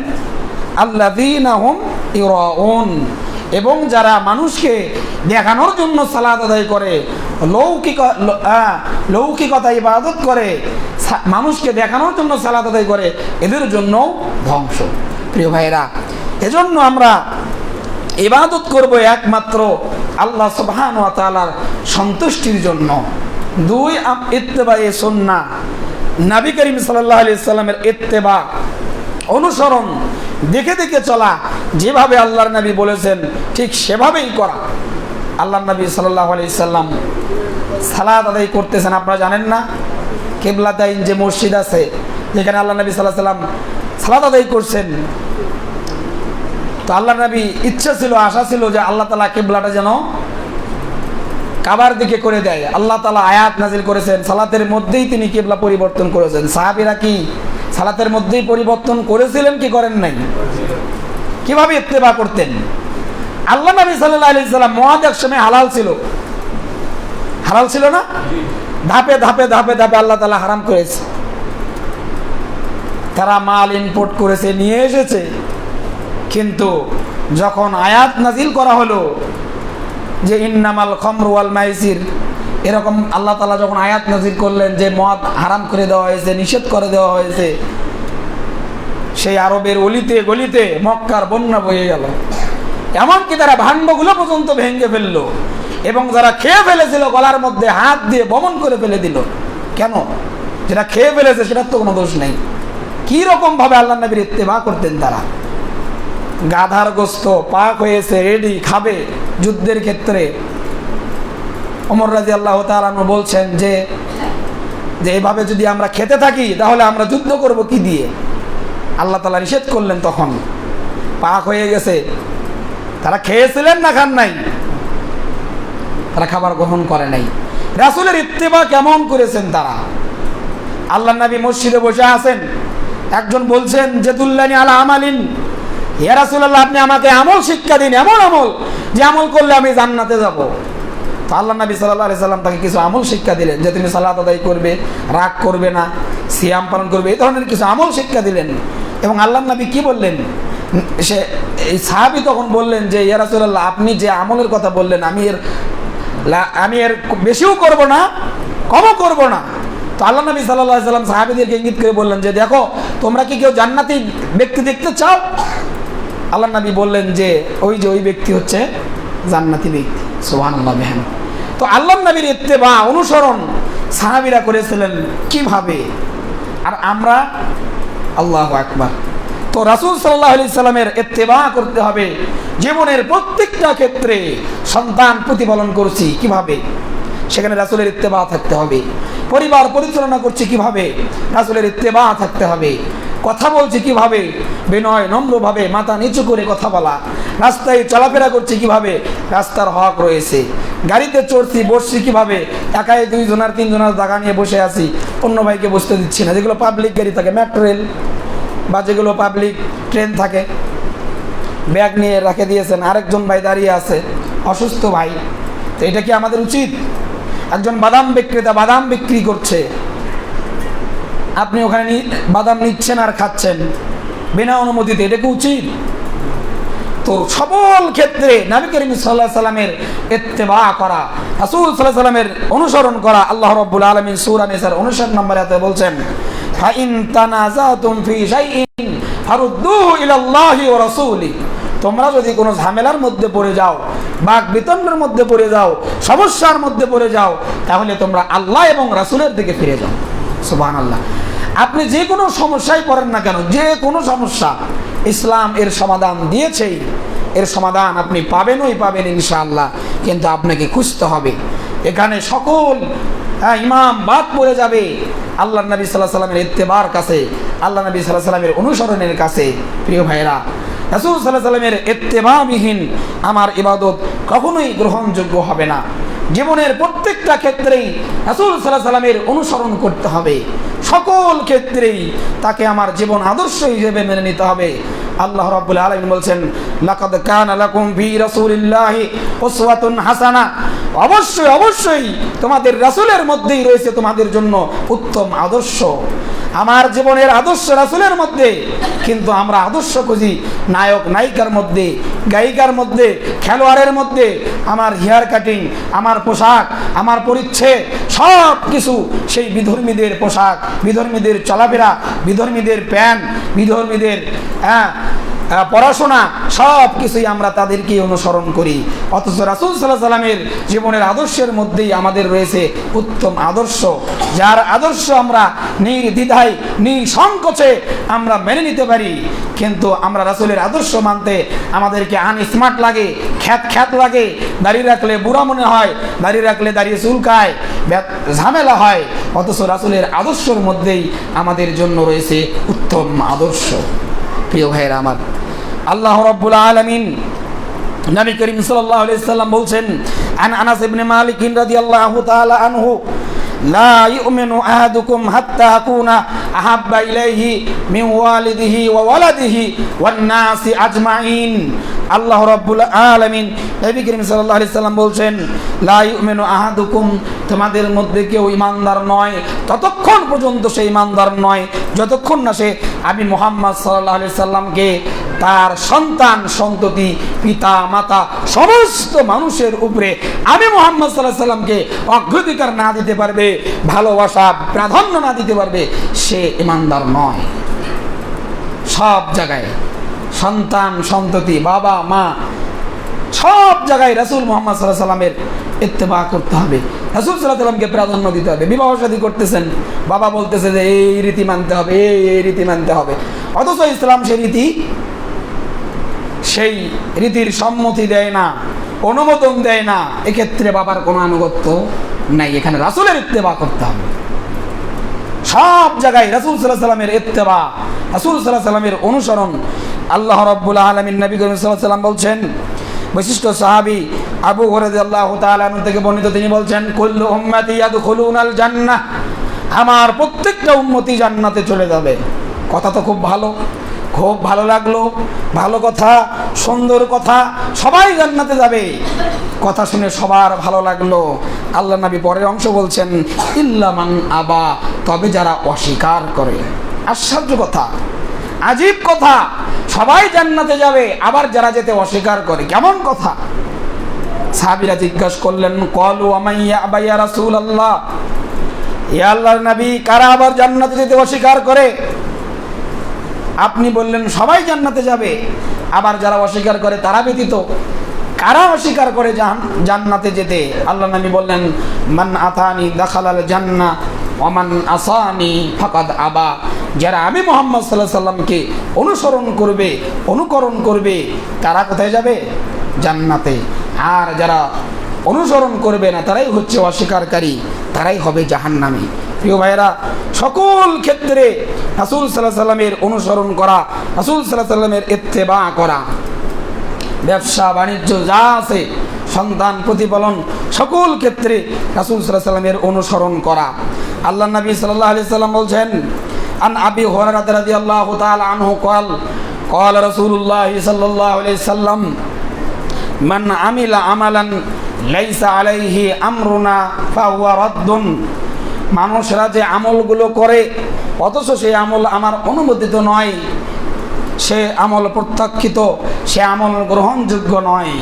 আল্লাযীনা হুম ইউরাউন, এবং যারা মানুষকে দেখানোর জন্য সালাত আদায় করে, লৌকিকতা ইবাদত করে, মানুষকে দেখানোর জন্য সালাত আদায় করে, এদের জন্য ধ্বংস। প্রিয় ভাইরা, এজন্য আমরা ইবাদত করব একমাত্র আল্লাহ সুবহানাহু ওয়া তাআলার সন্তুষ্টির জন্য। 2 ইত্তেবায়ে সুন্নাহ, নবী করিম সাল্লাল্লাহু আলাইহি সাল্লামের ইত্তেবা, অনুসরণ, দেখে দেখে চলা, যেভাবে আল্লাহর নবী বলেছেন ঠিক সেভাবেই করা। আল্লাহর নবী সাল্লাল্লাহু আলাইহি সাল্লাম সালাত আদায় করতেছেন, আপনারা জানেন না? কিবলাতাইন যে মসজিদ আছে, যেখানে আল্লাহ নবী সাল্লাল্লাহু আলাইহি সাল্লাম সালাত আদায় করছেন, তো আল্লাহর নবী ইচ্ছা ছিল, আশা ছিল যে আল্লাহ তাআলা কিবলাটা যেন কাবার দিকে করে দেয়। আল্লাহ তাআলা আয়াত নাজিল করেছেন, সালাতের মধ্যেই তিনি কিবলা পরিবর্তন করেছেন। সাহাবীরা কি সালাতের মধ্যেই পরিবর্তন করেছিলেন কি করেন নাই? কিভাবে ইত্তেবা করতেন? আল্লাহ নবী সাল্লাল্লাহু আলাইহি সাল্লাম মদ এক সময় হালাল ছিল না? ধাপে ধাপে ধাপে ধাপে আল্লাহ তাআলা হারাম করেছে। তারা মাল ইম্পোর্ট করেছে, নিয়ে এসেছে, কিন্তু যখন আয়াত নাজিল করা হলো যে ইন্নামাল খামরু ওয়াল মাইসির, এরকম আল্লাহ তাআলা যখন আয়াত নাজিল করলেন যে মদ হারাম করে দেওয়া হয়েছে, নিষেধ করে দেওয়া হয়েছে, সেই আরবের অলিতে গলিতে মক্কার বন্যা বয়ে গেল। এমনকি তারা ভাণ্ডগুলো পর্যন্ত ভেঙে ফেললো, এবং যারা খেয়ে ফেলেছিল গলার মধ্যে হাত দিয়ে বমন করে ফেলে দিল। কেন? যেটা খেয়ে ফেলেছে সেটার তো কোনো দোষ নেই। কি রকম ভাবে আল্লাহর নবীর ইত্তেবা করতেন তারা? গাধার গোস্ত পাক হয়েছে, রেডি, খাবে যুদ্ধের ক্ষেত্রে। ওমর রাদিয়াল্লাহু তাআলা আনহু বলছেন যে এভাবে যদি আমরা খেতে থাকি তাহলে আমরা যুদ্ধ করব কি দিয়ে? আল্লাহ তাআলা নিষেধ করলেন, তখন পাক হয়ে গেছে। তারা খেয়েছিলেন না খান নাই? তারা খাবার গ্রহণ করে নাই। রাসূলের ইত্তেবা কেমন করেছেন তারা? আল্লাহর নবী মসজিদে বসে আছেন, একজন বলছেন যে দুল্লানি আলা আমালিন, ইয়া রাসূলুল্লাহ আপনি আমাকে আমল শিক্ষা দিন, এমন আমল যে আমল করলে আমি জান্নাতে যাব। তো আল্লাহ নবী সাল্লাল্লাহু আলাইহি সাল্লাম তাকে কিছু আমল শিক্ষা দিলেন, যে তুমি সালাত আদায় করবে, রাগ করবে না, সিয়াম পালন করবে, এই ধরনের কিছু আমল শিক্ষা দিলেন। এবং আল্লাহর নবী কি বললেন? এই সাহাবী তখন বললেন যে ইয়া রাসূলুল্লাহ আপনি যে আমলের কথা বললেন আমি এর বেশিও করব না, কমও করব না। তো আল্লাহ নবী সাল্লাল্লাহু আলাইহি সাল্লাম সাহাবীদেরকে ইঙ্গিত করে বললেন যে দেখো, তোমরা কি কেউ জান্নাতি ব্যক্তি দেখতে চাও? আল্লাহ নবী বললেন যে ওই ব্যক্তি হচ্ছে জান্নাতি ব্যক্তি। সুবহানাল্লাহ। তো আল্লাহর নবীর ইত্তেবা, অনুসরণ সাহাবীরা করেছিলেন কিভাবে, আর আমরা? আল্লাহু আকবার। তো রাসূল সাল্লাল্লাহু আলাইহি সাল্লামের ইত্তেবা করতে হবে জীবনের প্রত্যেকটা ক্ষেত্রে। সন্তান প্রতিপালন করছি কিভাবে, সেখানে রাসূলের ইত্তেবা থাকতে হবে। পরিবার পরিচালনা করছি কিভাবে, রাসূলের ইত্তেবা থাকতে হবে। কথা বলছি কিভাবে, বিনয় নম্রভাবে মাথা নিচু করে কথা বলা। রাস্তায় চলাফেরা করছি কিভাবে, রাস্তার হক রয়েছে। গাড়িতে চড়ছি বসছি কিভাবে, একাই 2 জনের 3 জনের জায়গা নিয়ে বসে আছি, অন্য ভাইকে বসতে দিচ্ছি না। যেগুলো পাবলিক গাড়ি থাকে, মেট্রো রেল বা যেগুলো পাবলিক ট্রেন থাকে, ব্যাগ নিয়ে রেখে দিয়েছেন, আরেকজন ভাই দাঁড়িয়ে আছে, অসুস্থ ভাই। তো এটা কি আমাদের উচিত? একজন বাদাম বিক্রেতা বাদাম বিক্রি করছে, আপনি ওখানে বাদাম নিচ্ছেন আর খাচ্ছেন বিনা অনুমতিতে, এটা কি উচিত? তো সকল ক্ষেত্রে নবী করিম সাল্লাল্লাহু আলাইহি সাল্লামের ইত্তেবা করা, রাসূল সাল্লাল্লাহু আলাইহি সাল্লামের অনুসরণ করা। আল্লাহ রাব্বুল আলামিন সূরা নিসার 59 নম্বর আয়াতে বলছেন, ফা ইন তানাযাতুম ফি শাইইন ফারুদ্দুহু ইলাল্লাহি ওয়া রাসূলি। তোমরা যদি কোনো ঝামেলার মধ্যে পড়ে যাও, বাক বিতণ্ডের মধ্যে পড়ে যাও, সমস্যার মধ্যে পড়ে যাও, তাহলে তোমরা আল্লাহ এবং রাসূলের দিকে ফিরে যাও। সুবহানাল্লাহ। আপনি যে কোনো সমস্যায় পড়েন না কেন, যে কোনো সমস্যা, ইসলাম এর সমাধান দিয়েছেই, এর সমাধান আপনি পাবেনই পাবেন ইনশাআল্লাহ। কিন্তু আপনাকে খুঁজতে হবে। এখানে সকল ইমাম বাদ পড়ে যাবে আল্লাহর নবী সাল্লাল্লাহু আলাইহি সাল্লামের ইত্তেবার কাছে, আল্লাহ নবী সাল্লাল্লাহু আলাইহি সাল্লামের অনুসরণের কাছে। প্রিয় ভাইরা, রাসূল সাল্লাল্লাহু আলাইহি সাল্লামের ইত্তেবাবিহীন আমার ইবাদত কখনোই গ্রহণযোগ্য হবে না। জীবনের প্রত্যেকটা ক্ষেত্রেই রাসূল সাল্লাল্লাহু আলাইহি সাল্লামের অনুসরণ করতে হবে। সকল ক্ষেত্রেই তাকে আমার জীবন আদর্শ হিসেবে মেনে নিতে হবে। আল্লাহ রাব্বুল আলামিন বলছেন, লাকাদ কানা লাকুম ফি রাসূলিল্লাহি উসওয়াতুন হাসানা, অবশ্যই অবশ্যই তোমাদের রাসূলের মধ্যেই রয়েছে তোমাদের জন্য উত্তম আদর্শ। আমার জীবনের আদর্শ রাসূলের মধ্যে, কিন্তু আমরা আদর্শ খুঁজি নায়ক নায়িকার মধ্যে, গায়িকার মধ্যে, খেলোয়াড়ের মধ্যে। আমার হেয়ার কাটিং, আমার পোশাক, আমার পরিচ্ছদ সব কিছু সেই বিধর্মীদের পোশাক, বিধর্মীদের চলাফেরা, বিধর্মীদের প্যান্ট, বিধর্মীদের পড়াশোনা, সব কিছুই আমরা তাদেরকে অনুসরণ করি। অথচ রাসূল সাল্লাল্লাহু আলাইহি সাল্লামের জীবনের আদর্শের মধ্যেই আমাদের রয়েছে উত্তম আদর্শ, যার আদর্শ আমরা নির্দ্বিধায় নিঃসংকোচে আমরা মেনে নিতে পারি। কিন্তু আমরা রাসূলের আদর্শ মানতে আমাদেরকে আনস্মার্ট লাগে, খ্যাত লাগে, দাড়ি রাখলে বুড়া মনে হয়, দাড়ি রাখলে দাড়ি চুলকায়, ঝামেলা হয়। অথচ রাসূলের আদর্শের মধ্যেই আমাদের জন্য রয়েছে উত্তম আদর্শ। প্রিয় ভাইয়েরা আমার, আল্লাহ রাব্বুল আলামিন নবী করিম সাল্লাল্লাহু আলাইহি সাল্লাম বলছেন, আন আনাস ইবনে মালিক রাদিয়াল্লাহু তাআলা আনহু, লা ইউমিনু আহাদুকুম হাত্তা আকুনা আহাব্বা ইলাইহি মিন ওয়ালিদিহি ওয়া ওয়ালাদিহি ওয়ান নাসি আজমাইন। আল্লাহ রাব্বুল আলামিন নবী করিম সাল্লাল্লাহু আলাইহি সাল্লাম বলছেন, লা ইউমিনু আহাদুকুম, তোমাদের মধ্যে কেউ ঈমানদার নয় ততক্ষণ পর্যন্ত সে ঈমানদার নয় যতক্ষণ না সে আমি মুহাম্মদ সাল্লাল্লাহু আলাইহি সাল্লামকে তার সন্তান সন্ততি পিতা মাতা সমস্ত মানুষের উপরে আমি মুহাম্মদ সাল্লাল্লাহু আলাইহি সাল্লামকে অগ্রাধিকার না দিতে পারবে, ভালোবাসা প্রাধান্য না দিতে পারবে, সে ঈমানদার নয়। সব জায়গায় সন্তান সন্ততি বাবা মা সব জায়গায় রাসূল মুহাম্মদ সাল্লাল্লাহু আলাইহি সাল্লামের ইত্তেবা করতে হবে, রাসূল সাল্লাল্লাহু আলাইহি সাল্লামকে প্রাধান্য দিতে হবে। বিবাহ শাদী করতেছেন, বাবা বলতেছে যে এই রীতি মানতে হবে, এই রীতি মানতে হবে, অথচ ইসলাম সেই রীতির সম্মতি দেয় না, অনুমোদন দেয় না। এক্ষেত্রে বাবার কোনো আনুগত্য নাই, এখানে রাসূলের ইত্তেবা করতে হবে। সব জায়গায় রাসূল সাল্লাল্লাহু আলাইহি সাল্লামের ইত্তেবা, রাসূল সাল্লাল্লাহু আলাইহি সাল্লামের অনুসরণ। আল্লাহ রাব্বুল আলামিন নবী করিম সাল্লাল্লাহু আলাইহি সাল্লাম বলছেন, বিশিষ্ট সাহাবী আবু হুরায়রা রাদিয়াল্লাহু তাআলা আনহু থেকে বর্ণিত, তিনি বলছেন, কুল্লু উম্মতি ইয়াদখুলুনাল জান্নাহ, আমার প্রত্যেকটা উম্মতি জান্নাতে চলে যাবে। কথা তো খুব ভালো, খুব ভালো লাগলো, ভালো কথা, সুন্দর কথা, সবাই জান্নাতে যাবে। কথা শুনে সবার ভালো লাগলো। আল্লাহ নবী পরের অংশ বলছেন, ইল্লা মান আবা, তবে যারা অস্বীকার করে। আশ্চর্য কথা, আজীব কথা, সবাই জান্নাতে যাবে, আবার যারা যেতে অস্বীকার করে, কেমন কথা? সাহাবীরা জিজ্ঞাসা করলেন, ক্বালু আমাইয়া আবা ইয়া রাসূলুল্লাহ, ইয়া আল্লাহর নবী, কারা আবার জান্নাতে যেতে অস্বীকার করে? আপনি বললেন সবাই জান্নাতে যাবে, আবার যারা অস্বীকার করে তারা ব্যতীত কারা অস্বীকার করে জান্নাতে যেতে? আল্লাহ নবী বললেন, মান আতানি দাখালাল জান্নাহ ওয়া মান আসানি ফাকাদ আবা, যারা আমি মুহাম্মদ সাল্লাল্লাহু আলাইহি সাল্লামকে অনুকরণ করবে তারা কোথায় যাবে? জান্নাতে। আর যারা অনুসরণ করবে না তারাই হচ্ছে অস্বীকারী, তারাই হবে জাহান্নামী। প্রিয় ভাইয়েরা, সকল ক্ষেত্রে রাসূল সাল্লাল্লাহু আলাইহি সাল্লামের অনুসরণ করা, রাসূল সাল্লাল্লাহু আলাইহি সাল্লামের ইত্তেবা করা, ব্যবসা বাণিজ্য যা আছে, সন্তান প্রতিপালন, সকল ক্ষেত্রে রাসূল সাল্লাল্লাহু আলাইহি সাল্লামের অনুসরণ করা। আল্লাহ নবী সাল্লাল্লাহু আলাইহি সাল্লাম বলছেন, আন আবি হুরায়রা রাদিয়াল্লাহু তাআলা আনহু ক্বাল রাসূলুল্লাহ সাল্লাল্লাহু আলাইহি সাল্লাম, মান আমিলা আমালান লাইসা আলাইহি আমরুনা ফাহুয়া রাদ্দুন, মানুষরা যে আমলগুলো করে অথচ সেই আমল আমার অনুমোদিত নয়, সে আমল প্রত্যাখ্যিত, সে আমল গ্রহণযোগ্য নয়।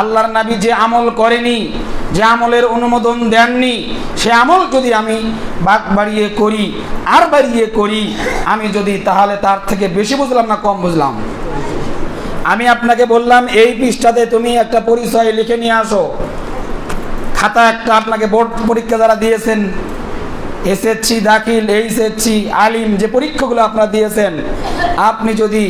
আল্লাহর নবী যে আমল করেনি, যে আমলের অনুমোদন দেননি, সে আমল যদি আমি বাক বাড়িয়ে করি আর বাড়িয়ে করি, আমি যদি, তাহলে তার থেকে বেশি বুঝলাম না কম বুঝলাম? আমি আপনাকে বললাম এই পৃষ্ঠাতে তুমি একটা পরিচয় লিখে নিয়ে আসো, খাতা একটা, আপনাকে বোর্ড পরীক্ষা যারা দিয়েছেন, এসএসসি দাখিল, এইচএসসি আলিম, যে পরীক্ষাগুলো আপনারা দিয়েছেন, আপনি যদি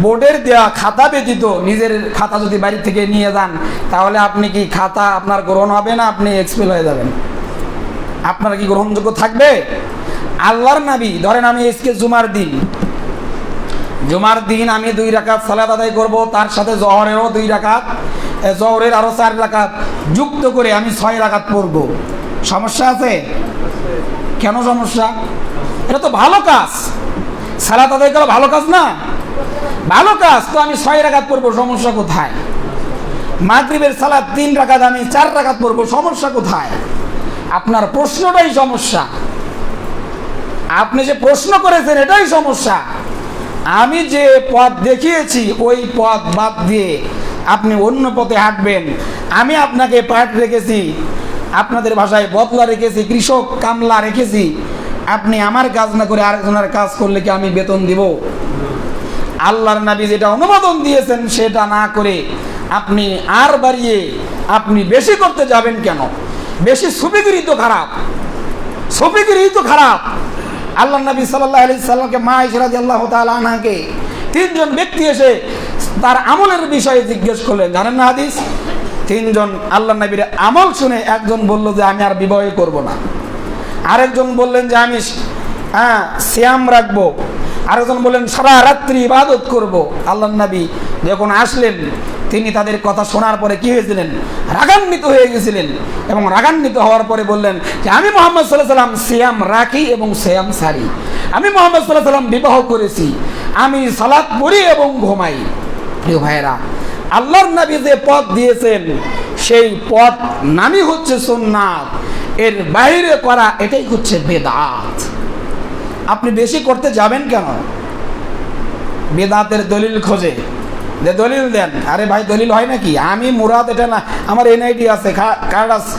বোর্ডের দেওয়া খাতা ব্যতীত নিজের খাতা যদি বাড়ি থেকে নিয়ে যান, তাহলে আপনি কি খাতা আপনার গ্রহণ হবে না? আপনি এক্সপেল হয়ে যাবেন। আপনার কি গ্রহণযোগ্য থাকবে? আল্লাহর নবী, ধরেন আমি আজকে জুমার দিন আমি 2 রাকাত সালাত আদায় করব, তার সাথে জোহরেরও 2 রাকাত, জোহরের আরো 4 রাকাত যুক্ত করে আমি 6 রাকাত পড়ব। সমস্যা আছে? কেন সমস্যা? এটা তো ভালো কাজ, সালাত আদায় করা ভালো কাজ না? ভালো কাজ। তো আমি 6 রাকাত পড়বো, সমস্যা কোথায়? মাগরিবের সালাত 3 রাকাত, আমি 4 রাকাত পড়বো, সমস্যা কোথায়? আপনার প্রশ্নটাই সমস্যা। আপনি যে প্রশ্ন করেছেন এটাই সমস্যা। আমি যে পথ দেখিয়েছি ওই পথ বাদ দিয়ে আপনি অন্য পথে হাঁটবেন। আমি আপনাকে পাঠ রেখেছি, আপনাদের ভাষায় বদলা রেখেছি, কৃষক কামলা রেখেছি। আপনি আমার কাজ না করে আরেকজনের কাজ করলে কি আমি বেতন দিব? আল্লাহর নবী যেটা অনুমোদন দিয়েছেন সেটা না করে আপনি আর বাড়িয়ে আপনি বেশি করতে যাবেন কেন? বেশি সুফিগিরি তো খারাপ, সুফিগিরি তো খারাপ। আল্লাহ নবী সাল্লাল্লাহু আলাইহি সাল্লামকে মা আয়েশা রাদিয়াল্লাহু তাআলা আনহাকে 3 জন ব্যক্তি এসে তার আমলের বিষয়ে জিজ্ঞেস করলেন, জানেন না হাদিস? 3 জন আল্লাহ নবীর আমল শুনে একজন বলল যে আমি আর বিবাহ করব না, আরেকজন বললেন যে আমি সিয়াম রাখবো, আরেকজন বললেন সারা রাত্রি ইবাদত করব। আল্লাহ নবী যখন আসলেন তিনি তাদের কথা শোনার পরে কি হয়েছিলেন? রাগান্বিত হয়ে গেছিলেন। এবং রাগান্বিত হওয়ার পরে বললেন যে আমি মুহাম্মদ সাল্লাল্লাহু আলাইহি সাল্লাম সিয়াম রাখি এবং সিয়াম সারি, আমি মুহাম্মদ সাল্লাল্লাহু আলাইহি সাল্লাম বিবাহ করেছি, আমি সালাত পড়ি এবং ঘুমাই। প্রিয় ভাইরা, আল্লাহর নবী যে পথ দিয়েছেন সেই পথ নামই হচ্ছে সুন্নাত, এর বাইরে করা এটাই হচ্ছে বেদাত। আপনি বেশি করতে যাবেন কেন? বেদাতের দলিল খোঁজে, যে দলিল দেন। আরে ভাই দলিল হয় নাকি? আমি মুরাদ এটা না, আমার এনআইডি আছে, কার্ড আছে,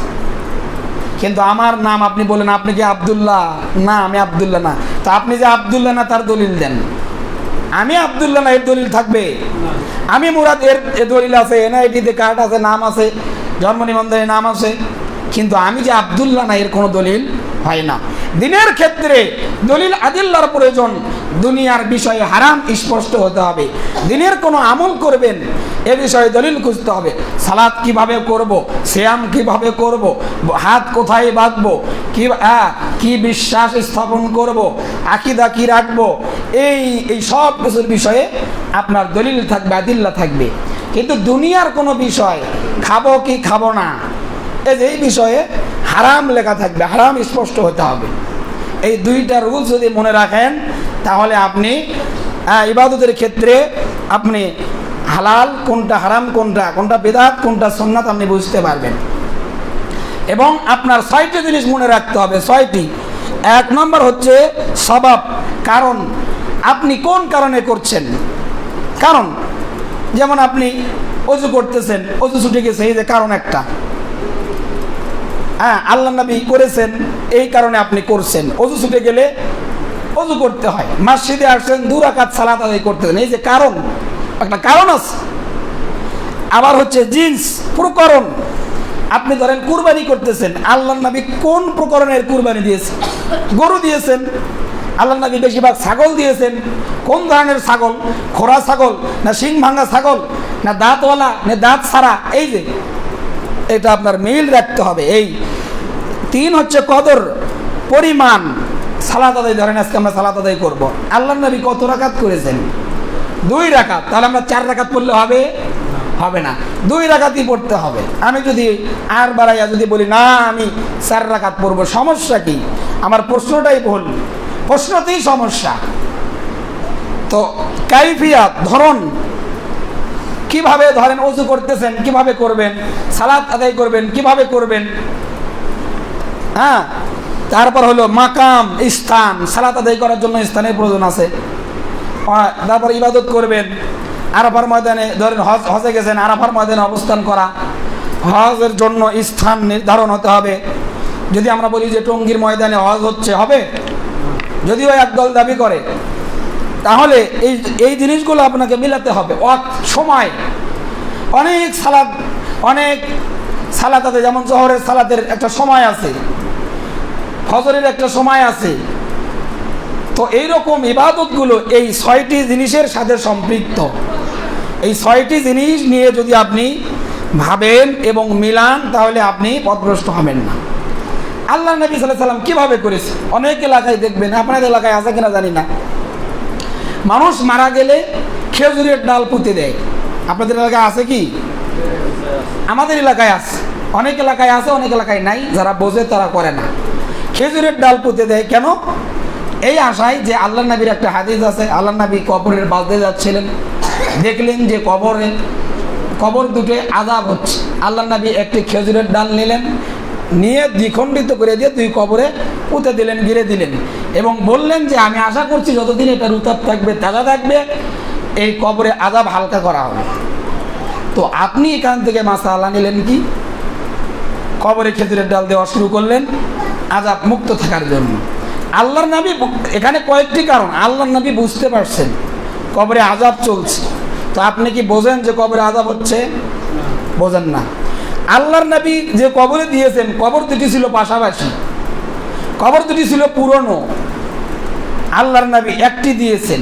কিন্তু আমার নাম আপনি বলেন আপনি কি আব্দুল্লাহ? না, আমি আব্দুল্লাহ না। তো আপনি যে আব্দুল্লাহ না তার দলিল দেন। আমি আব্দুল্লাহ না এর দলিল থাকবে? আমি মুরাদ এর দলিল আছে, এনআইডিতে কার্ড আছে, নাম আছে, জন্ম নিবন্ধনে নাম আছে, কিন্তু আমি যে আব্দুল্লাহ না এর কোনো দলিল হয় না। দিনের ক্ষেত্রে দলিল আদিল্লার প্রয়োজন। দুনিয়ার বিষয়ে হারাম স্পষ্ট হতে হবে। দিনের কোনো আমল করবেন এ বিষয়ে দলিল খুঁজতে হবে। সালাত কিভাবে করব, সিয়াম কিভাবে করব, হাত কোথায় বাঁধবো, কি বিশ্বাস স্থাপন করব, আকীদা কি রাখবো, এই সব কিছুর বিষয়ে আপনার দলিল থাকবে, আদিল্লা থাকবে। কিন্তু দুনিয়ার কোনো বিষয় খাবো কি খাবো না এই বিষয়ে হারাম লেখা থাকবে, হারাম স্পষ্ট হতে হবে। এই 2টা রুল যদি মনে রাখেন তাহলে আপনি ইবাদতের ক্ষেত্রে আপনি হালাল কোনটা, হারাম কোনটা, কোনটা বেদাত, কোনটা সুন্নাত আপনি বুঝতে পারবেন। এবং আপনার 6টি জিনিস মনে রাখতে হবে, 6টি। 1 নম্বর হচ্ছে সবাব, কারণ। আপনি কোন কারণে করছেন? কারণ যেমন আপনি ওযু করতেছেন, ওযু ছুটে গেছে, এই যে কারণ একটা। আল্লাহ নবী করেছেন এই কারণে আপনি করছেন। ওযু ছুটে গেলে ওযু করতে হয়। মসজিদে আসছেন 2 রাকাত সালাত আদায় করতেছেন, এই যে কারণ, একটা কারণ আছে। আবার হচ্ছে জিন্স, প্রকরণ। আপনি ধরেন কুরবানি করতেছেন, আল্লাহ নবী কোন প্রকরণের কুরবানি দিয়েছেন? গরু দিয়েছেন। আল্লাহ নবী বেশিরভাগ ছাগল দিয়েছেন। কোন ধরনের ছাগল? খোরা ছাগল না শিং ভাঙা ছাগল, না দাঁতওয়ালা না দাঁত ছাড়া? এই যে এটা আপনার মিল রাখতে হবে। এই 3 হচ্ছে কদর, পরিমাণ। সালাত আদায়, ধরেন আজকে আমরা সালাত আদায় করব, আল্লাহ নবী কত রাকাত করেছেন? 2 রাকাত। তাহলে আমরা 4 রাকাত পড়লে হবে? হবে না, 2 রাকাতই পড়তে হবে। আমি যদি আর বাড়াইয়া যদি বলি না আমি 4 রাকাত পড়বো, সমস্যা কি? আমার প্রশ্নটাই ভুল, প্রশ্নতেই সমস্যা। তো কাইফিয়াত, ধরন, কিভাবে ধরেন ওযু করতেছেন কিভাবে করবেন, সালাত আদায় করবেন কিভাবে করবেন। তারপর হলো মাকাম, স্থান। সালাত আদায় করার জন্য স্থানের প্রয়োজন আছে। তারপর ইবাদত করবেন আরাফার ময়দানে, ধরেন হজে গেছেন, আরাফার ময়দানে অবস্থান করা। হজের জন্য স্থান নির্ধারণ হতে হবে। যদি আমরা বলি যে টঙ্গীর ময়দানে হজ হচ্ছে, হবে? যদিও একদল দাবি করে, তাহলে এই জিনিসগুলো আপনাকে মিলাতে হবে। সময়, অনেক সালাত আছে, যেমন জোহরের সালাতের একটা সময় আছে, ফজরের একটা সময় আছে। তো এইরকম ইবাদতগুলো এই 6টি জিনিসের সাথে সম্পৃক্ত। এই 6টি জিনিস নিয়ে যদি আপনি ভাবেন এবং মিলান তাহলে আপনি পথভ্রষ্ট হবেন না। আল্লাহ নবী সাল্লাল্লাহু আলাইহি সাল্লাম কিভাবে করেছে? অনেক এলাকায় দেখবেন, আপনাদের এলাকায় আছে কিনা জানি না, মানুষ মারা গেলে খেজুরের ডাল পুঁতে দেয়। আপনাদের এলাকায় আছে কি? আমাদের এলাকায় আছে, অনেক এলাকায় আছে, অনেক এলাকায় নাই। যারা বোঝে তারা করে না। খেজুরের ডাল পুঁতে দেয় কেন? এই আশায় যে আল্লাহ নবীর একটা হাদিস আছে, আল্লাহ নবী কবরের বাজতে যাচ্ছিলেন, দেখলেন যে কবর দুটো আযাব হচ্ছে। আল্লাহ নবী একটি খেজুরের ডাল নিলেন, নিয়ে দ্বিখণ্ডিত করে দিয়ে 2 কবরে পুঁতে দিলেন, গিরে দিলেন, এবং বললেন যে আমি আশা করছি যতদিন এটা রুতাব থাকবে, তাজা থাকবে, এই কবরে আযাব হালকা করা হবে। তো আপনি এখান থেকে মাসালা নিলেন কি? কবরে খেজুরের ডাল দেওয়া শুরু করলেন আযাব মুক্ত থাকার জন্য। আল্লাহর নবী এখানে কয়েকটি কারণ, আল্লাহর নবী বুঝতে পারছেন কবরে আযাব চলছে। তো আপনি কি বোঝেন যে কবরে আযাব হচ্ছে? বোঝেন না। আল্লাহর নবী যে কবরে দিয়েছেন, কবর দুটি ছিল পাশাপাশি, কবর দুটি ছিল পুরনো, আল্লাহর নবী একটি দিয়েছেন।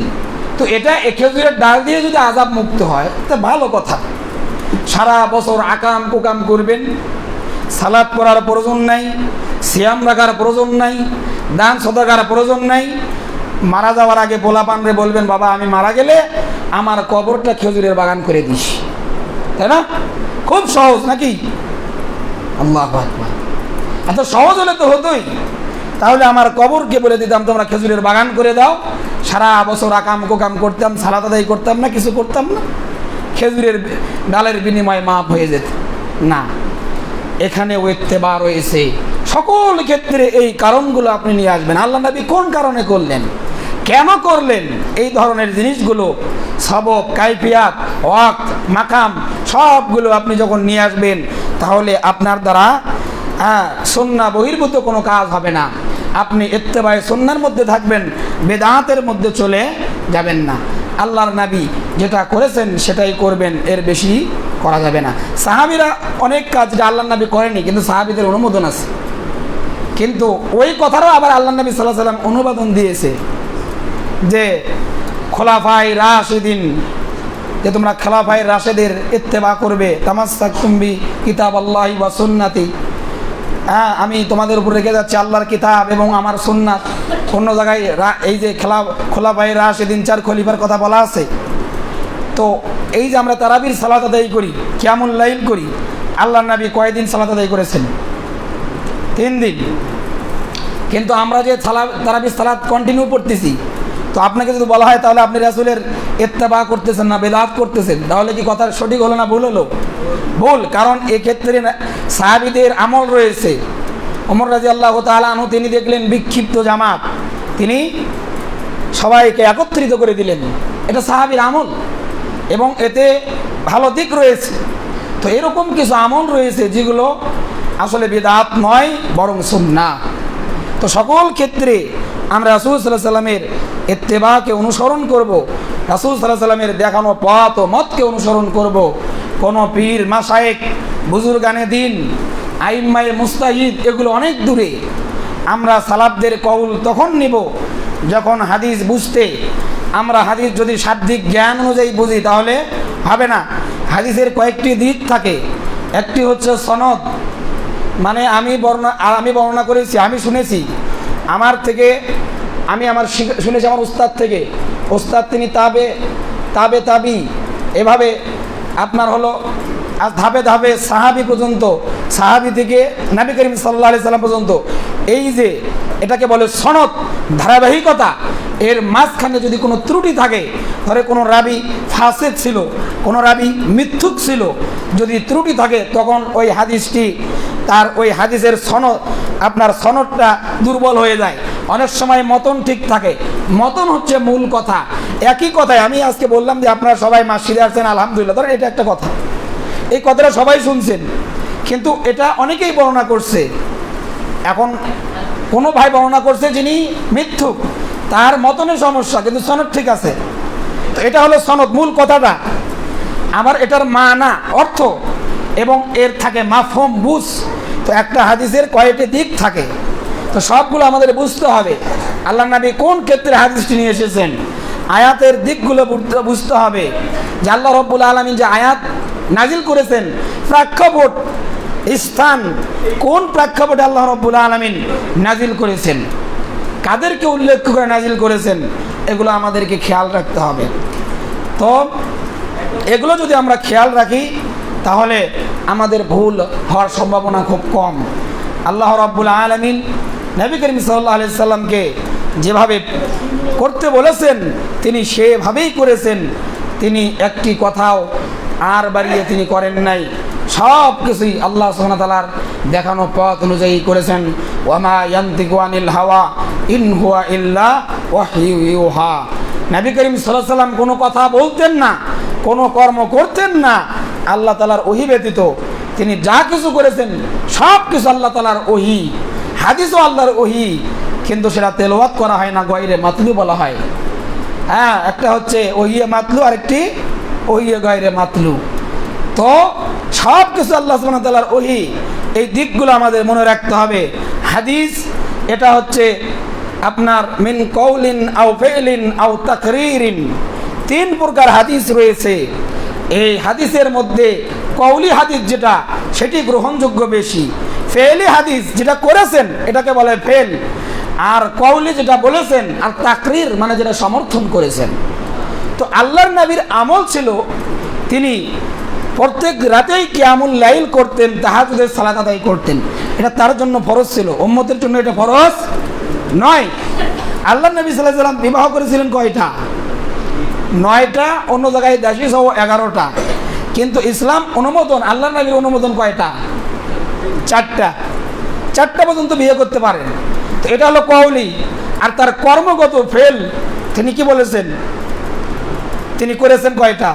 তো এটা খেজুরের ডাল দিয়ে যদি আযাব মুক্ত হয় তা ভালো কথা। সারা বছর আকাম কুকাম করবেন, সালাত পড়ার প্রয়োজন নাই, সিয়াম রাখার প্রয়োজন নাই, দান সদকার প্রয়োজন নাই। মারা যাওয়ার আগে পোলাপানরে বলবেন, বাবা আমি মারা গেলে আমার কবরটা খেজুরের বাগান করে দিস, তাই না? খুব সহজ নাকি? আল্লাহু আকবার। এত সহজ হলে তো হতোই, তাহলে আমার কবরকে বলে দিতাম তোমরা খেজুরের বাগান করে দাও, সারা বছর আকাম কোকাম করতাম, সালাত আদায় করতাম না, কিছু করতাম না, খেজুরের ডালের বিনিময়ে মাফ হয়ে যেত না। এখানে ইত্তেবা রয়েছে সকল ক্ষেত্রে। এই কারণগুলো আপনি নিয়ে আসবেন। আল্লাহ নবী কোন কারণে করলেন, কেন করলেন, এই ধরনের জিনিসগুলো সবক, কাইফিয়াত, ওয়াক্ত, মাকাম সবগুলো আপনি যখন নিয়ে আসবেন, তাহলে আপনার দ্বারা সুন্নাহ বহির্ভূত কোনো কাজ হবে না। আপনি ইত্তেবায়ে সুন্নাহর মধ্যে থাকবেন, বেদাতের মধ্যে চলে যাবেন না। আল্লাহর নবী যেটা করেছেন সেটাই করবেন, এর বেশি করা যাবে না। সাহাবীরা অনেক কাজ যেটা আল্লাহর নবী করেনি, কিন্তু সাহাবীদের অনুমোদন আছে। কিন্তু ওই কথারও আবার আল্লাহর নবী সাল্লাল্লাহু আলাইহি ওয়াসাল্লাম অনুমোদন দিয়েছে যে খোলাফায়ে রাশিদিন, যে তোমরা খোলাফায়ে রাশিদের ইত্তেবা করবে, তামাসসাকতুম বি কিতাবাল্লাহি ওয়া সুন্নতি। আমি তোমাদের উপর রেখে যাচ্ছি আল্লাহর কিতাব এবং আমার সুন্নাত। অন্য জায়গায় এই যে খোলাফায়ে রাশিদিন 4 খলিফার কথা বলা আছে। তো এই যে আমরা তারাবির সালাত আদায় করি, কিয়ামুল লাইল করি, আল্লাহর নবী কয়দিন সালাত আদায় করেছেন? 3 দিন। কিন্তু আমরা যে তারাবির সালাত কন্টিনিউ করতেছি, তো আপনাকে যদি বলা হয় তাহলে আপনি রাসূলের ইত্তেবা করতেছেন না, বেদাত করতেছেন, তাহলে কি কথা সঠিক হলো না ভুল হলো? ভুল। কারণ এক্ষেত্রে সাহাবীদের আমল রয়েছে। ওমর রাদিয়াল্লাহু তাআলা আনহু তিনি দেখলেন বিক্ষিপ্ত জামাত, তিনি সবাইকে একত্রিত করে দিলেন, এটা সাহাবীর আমল এবং এতে ভালো দিক রয়েছে। তো এরকম কিছু আমল রয়েছে যেগুলো আসলে বিদআত নয়, বরং সুন্নাহ। তো সকল ক্ষেত্রে আমরা রাসূল সাল্লাল্লাহু আলাইহি ওয়াসাল্লামের ইত্তেবাকে অনুসরণ করব, রাসূল সাল্লাল্লাহু আলাইহি ওয়াসাল্লামের দেখানো পথ ও মতকে অনুসরণ করব। কোন পীর, মাশায়েখ, বুজুর্গানে দিন, আইম্মায়ে মুজতাহিদ এগুলো অনেক দূরে। আমরা সালাফদের কওল তখন নিব যখন হাদিস বুঝতে, আমরা হাদিস যদি শাব্দিক জ্ঞান অনুযায়ী বুঝি তাহলে হবে না। হাদিসের কয়েকটি দিক থাকে। একটি হচ্ছে সনদ, মানে আমি বর্ণনা করেছি, আমি শুনেছি, আমার থেকে শুনেছি আমার উস্তাদ থেকে, উস্তাদ তিনি তাবে এভাবে আপনার হলো ধাপে ধাপে সাহাবি পর্যন্ত, সাহাবি থেকে নবী করিম সাল্লাল্লাহু আলাইহি সাল্লাম পর্যন্ত। এই যে এটাকে বলে সনদ, ধারাবাহিকতা। এর মাঝখানে যদি কোনো ত্রুটি থাকে, ধরে কোনো রাবি ফাসিক ছিল, কোনো রাবি মিথ্যুক ছিল, যদি ত্রুটি থাকে তখন ওই হাদিসটি, তার ওই হাদিসের সনদটা দুর্বল হয়ে যায়। অনেক সময় মতন ঠিক থাকে, মতন হচ্ছে মূল কথা। একই কথায় আমি আজকে বললাম যে আপনারা সবাই মসজিদে আসছেন আলহামদুলিল্লাহ, ধরেন এটা একটা কথা, এই কথাটা সবাই শুনছেন, কিন্তু এটা অনেকেই বর্ণনা করছে। এখন কোনো ভাই বর্ণনা করছে যিনি মিথ্যুক, তার মতনের সমস্যা, কিন্তু সনদ ঠিক আছে। তো এটা হলো সনদ, মূল কথাটা। আবার এটার মানা, অর্থ, এবং এর থাকে মাফহুম, বুঝ। তো একটা হাদিসের কয়েকটি দিক থাকে, তো সবগুলো আমাদের বুঝতে হবে। আল্লাহ নবী কোন ক্ষেত্রে হাদিসটি নিয়ে এসেছেন, আয়াতের দিকগুলো বুঝতে হবে। যে আল্লাহ রাব্বুল আলামিন যে আয়াত নাজিল করেছেন, প্রেক্ষাপট, স্থান, কোন প্রেক্ষাপটে আল্লাহ রাব্বুল আলামিন নাজিল করেছেন, কাদেরকে উল্লেখ করে নাজিল করেছেন, এগুলো আমাদেরকে খেয়াল রাখতে হবে। তো এগুলো যদি আমরা খেয়াল রাখি তাহলে আমাদের ভুল হওয়ার সম্ভাবনা খুব কম। আল্লাহ রাব্বুল আলামিন নবী করিম সাল্লাল্লাহু আলাইহি সাল্লামকে যেভাবে করতে বলেছেন তিনি সেভাবেই করেছেন। তিনি একটি কথাও আর বাড়িয়ে তিনি করেন নাই, সব কিছুই আল্লাহ সুবহানাহু ওয়া তাআলার দেখানো পথ অনুযায়ী করেছেন। ওয়ামা ইয়ানতিকু আনিল হাওয়া ইন হুয়া ইল্লা ওয়াহয়ু ইউহা। নবী করিম সাল্লাল্লাহু আলাইহি ওয়াসাল্লাম কোনো কথা বলতেন না, কোনো কর্ম করতেন না আল্লাহ তাআলার ওহী ব্যতীত। তিনি যা কিছু করেছেন সব কিছু আল্লাহ তাআলার ওহী, হাদিসও আল্লাহর ওহী, কিন্তু সেটা তেলাওয়াত করা হয় না, গায়রে মাতলু বলা হয়। হ্যাঁ, একটা হচ্ছে ওহিয়ে মাতলু, আরেকটি ওহিয়ে গায়রে মাতলু। তো সব কিছু আল্লাহ সুবহানাহু ওয়া তাআলার ওহী, এই দিকগুলো আমাদের মনে রাখতে হবে। হাদিস এটা হচ্ছে আপনার মিন কওলিন আও ফি'লিন আও তাকরীরিন, তিন প্রকার হাদিস রয়েছে। এই হাদিসের মধ্যে কওলি হাদিস যেটা সেটি গ্রহণযোগ্য বেশি, ফেলি হাদিস যেটা করেছেন এটাকে বলে ফেল, আর কওলি যেটা বলেছেন, আর তাকরীর মানে যেটা সমর্থন করেছেন। তো আল্লাহর নবীর আমল ছিল তিনি প্রত্যেক রাতেই কিয়ামুল লাইল করতেন, তাহাজ্জুদের সালাত আদায় করতেন। এটা তার জন্য ফরজ ছিল, উম্মতের জন্য এটা ফরজ নয়। আল্লাহর নবী সাল্লাল্লাহু আলাইহি ওয়াসাল্লাম বিবাহ করেছিলেন কয়টা? 9টা, অন্য জায়গায় 10 সহ 11টা। কিন্তু ইসলাম অনুমোদন, আল্লাহর নবীর অনুমোদন কয়টা? 4টা পর্যন্ত বিয়ে করতে পারেন। তো এটা হলো কওলি। আর তার কর্মগত ফেল, তিনি কি বলেছেন, তিনি করেছেন কয়টা?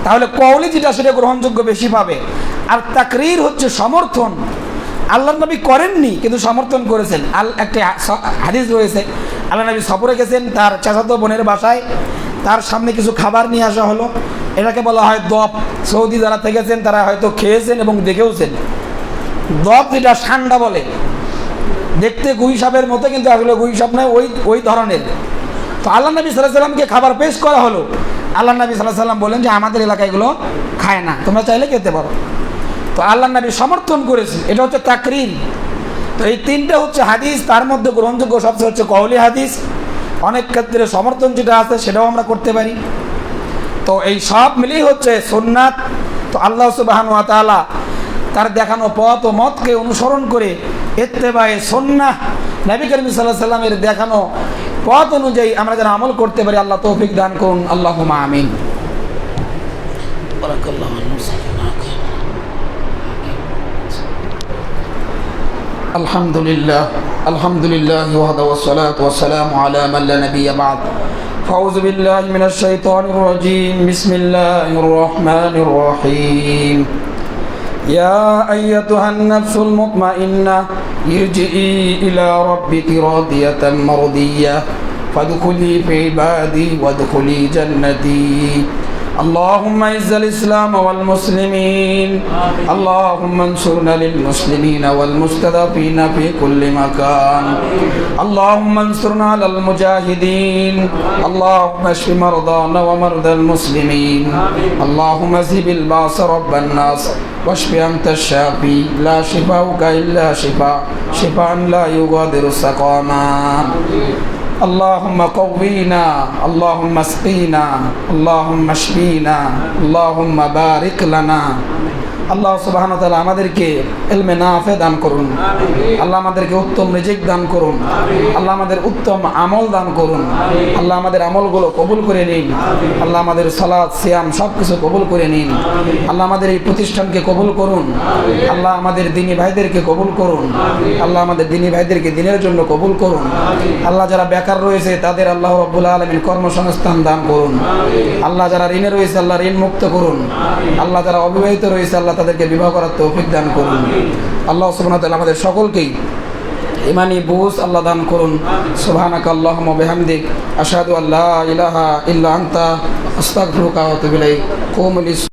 তাহলে কওলি যেটা সেটা গ্রহণযোগ্য বেশি পাবে। আর তাকরীর হচ্ছে সমর্থন, আল্লাহর নবী করেননি কিন্তু সমর্থন করেছেন। একটা হাদিস রয়েছে, আল্লাহ নবী সফরে গেছেন তার চাচাতো বোনের বাসায়, তার সামনে কিছু খাবার নিয়ে আসা হলো, এটাকে বলা হয় দপ। সৌদি যারা থেকেছেন তারা হয়তো খেয়েছেন এবং দেখেওছেন। দপ যেটা ঠান্ডা বলে, দেখতে গুই সাপের মতো কিন্তু আসলে গুই সাপ নয়, ওই ধরনের। তো আল্লাহ নবী সাল্লাল্লাহু আলাইহি সাল্লামকে খাবার পেশ করা হলো। আল্লাহ নবী সাল্লাল্লাহু আলাইহি সাল্লাম বলেন যে আমাদের এলাকায় এগুলো খায় না, তোমরা চাইলে খেতে পারো। তো আল্লাহ নবী সমর্থন করেছে, এটা হচ্ছে তাকরীর। তো এই তিনটা হচ্ছে হাদিস, তার মধ্যে গ্রহণযোগ্য সবচেয়ে হচ্ছে কওলি হাদিস। অনেক ক্ষেত্রে সমর্থন যেটা আছে সেটাও আমরা করতে পারি। তো এই সব মিলেই হচ্ছে সুন্নাত। তো আল্লাহ সুবহানাহু ওয়া তাআলা তার দেখানো পথ ও মতকে অনুসরণ করে ইত্তেবায়ে সুন্নাহ, নবী করিম সাল্লাল্লাহু আলাইহি সাল্লামের দেখানো পথ অনুযায়ী আমরা যেন আমল করতে পারি, আল্লাহ তৌফিক দান করুন। আল্লাহুম্মা আমিন। বারাকাল্লাহু আলহামদুলিল্লাহ আলহামদুলিল্লাহ ওয়াহদা ওয়াসসালাতু ওয়াসসালামু আলা মান লা নাবিয়্যা বা'দ। আউযু বিল্লাহি মিনাশ শাইতানির রাজীম। বিসমিল্লাহির রহমানির রহিম। ইয়া আইয়াতুহান নাফসুল মুতমাইন্নাহ ইরজিই ইলা রাব্বিকি রাদিয়াতাম মারদিয়্যাহ ফাদখুলি ফি ইবাদি ওয়াদখুলি জান্নাতি। اللهم اعز الاسلام والمسلمين، اللهم انصرنا للمسلمين والمستضعفين في كل مكان، اللهم انصرنا على المجاهدين، اللهم اشف مرضانا ومرضى المسلمين، اللهم اذهب الباس رب الناس واشف انت الشافي لا شفاءك الا شفاء، شفاء لا يغادر سقما. اللهم قوينا، اللهم اسقينا، اللهم اشفينا، اللهم بارك لنا. আল্লাহ সুবহানাহু ওয়া তাআলা আমাদেরকে ইলমে নাফে দান করুন, আল্লাহ আমাদেরকে উত্তম রিজিক দান করুন, আল্লাহ আমাদের উত্তম আমল দান করুন, আল্লাহ আমাদের আমলগুলো কবুল করে নিন, আল্লাহ আমাদের সালাত সিয়াম সব কিছু কবুল করে নিন, আল্লাহ আমাদের এই প্রতিষ্ঠানকে কবুল করুন, আল্লাহ আমাদের দিনী ভাইদেরকে কবুল করুন, আল্লাহ আমাদের দিনী ভাইদেরকে দিনের জন্য কবুল করুন, আল্লাহ যারা বেকার রয়েছে তাদের আল্লাহ রাব্বুল আলামিন কর্মসংস্থান দান করুন, আল্লাহ যারা ঋণে রয়েছে আল্লাহ ঋণ মুক্ত করুন, আল্লাহ যারা অবিবাহিত রয়েছে আল্লাহ তাদেরকে বিবাহ করার তৌফিক দান করুন। আল্লাহ সুবহানাহু ওয়া তাআলা আমাদের সকলকেই ইমানি বুঝ আল্লাহ দান করুন। সুবহানাকা আল্লাহুম্মা ওয়া বিহামদিক আশহাদু আল্লা ইলাহা ইল্লা আনতা আস্তাগফিরুকা ওয়া আতুবু ইলাইক।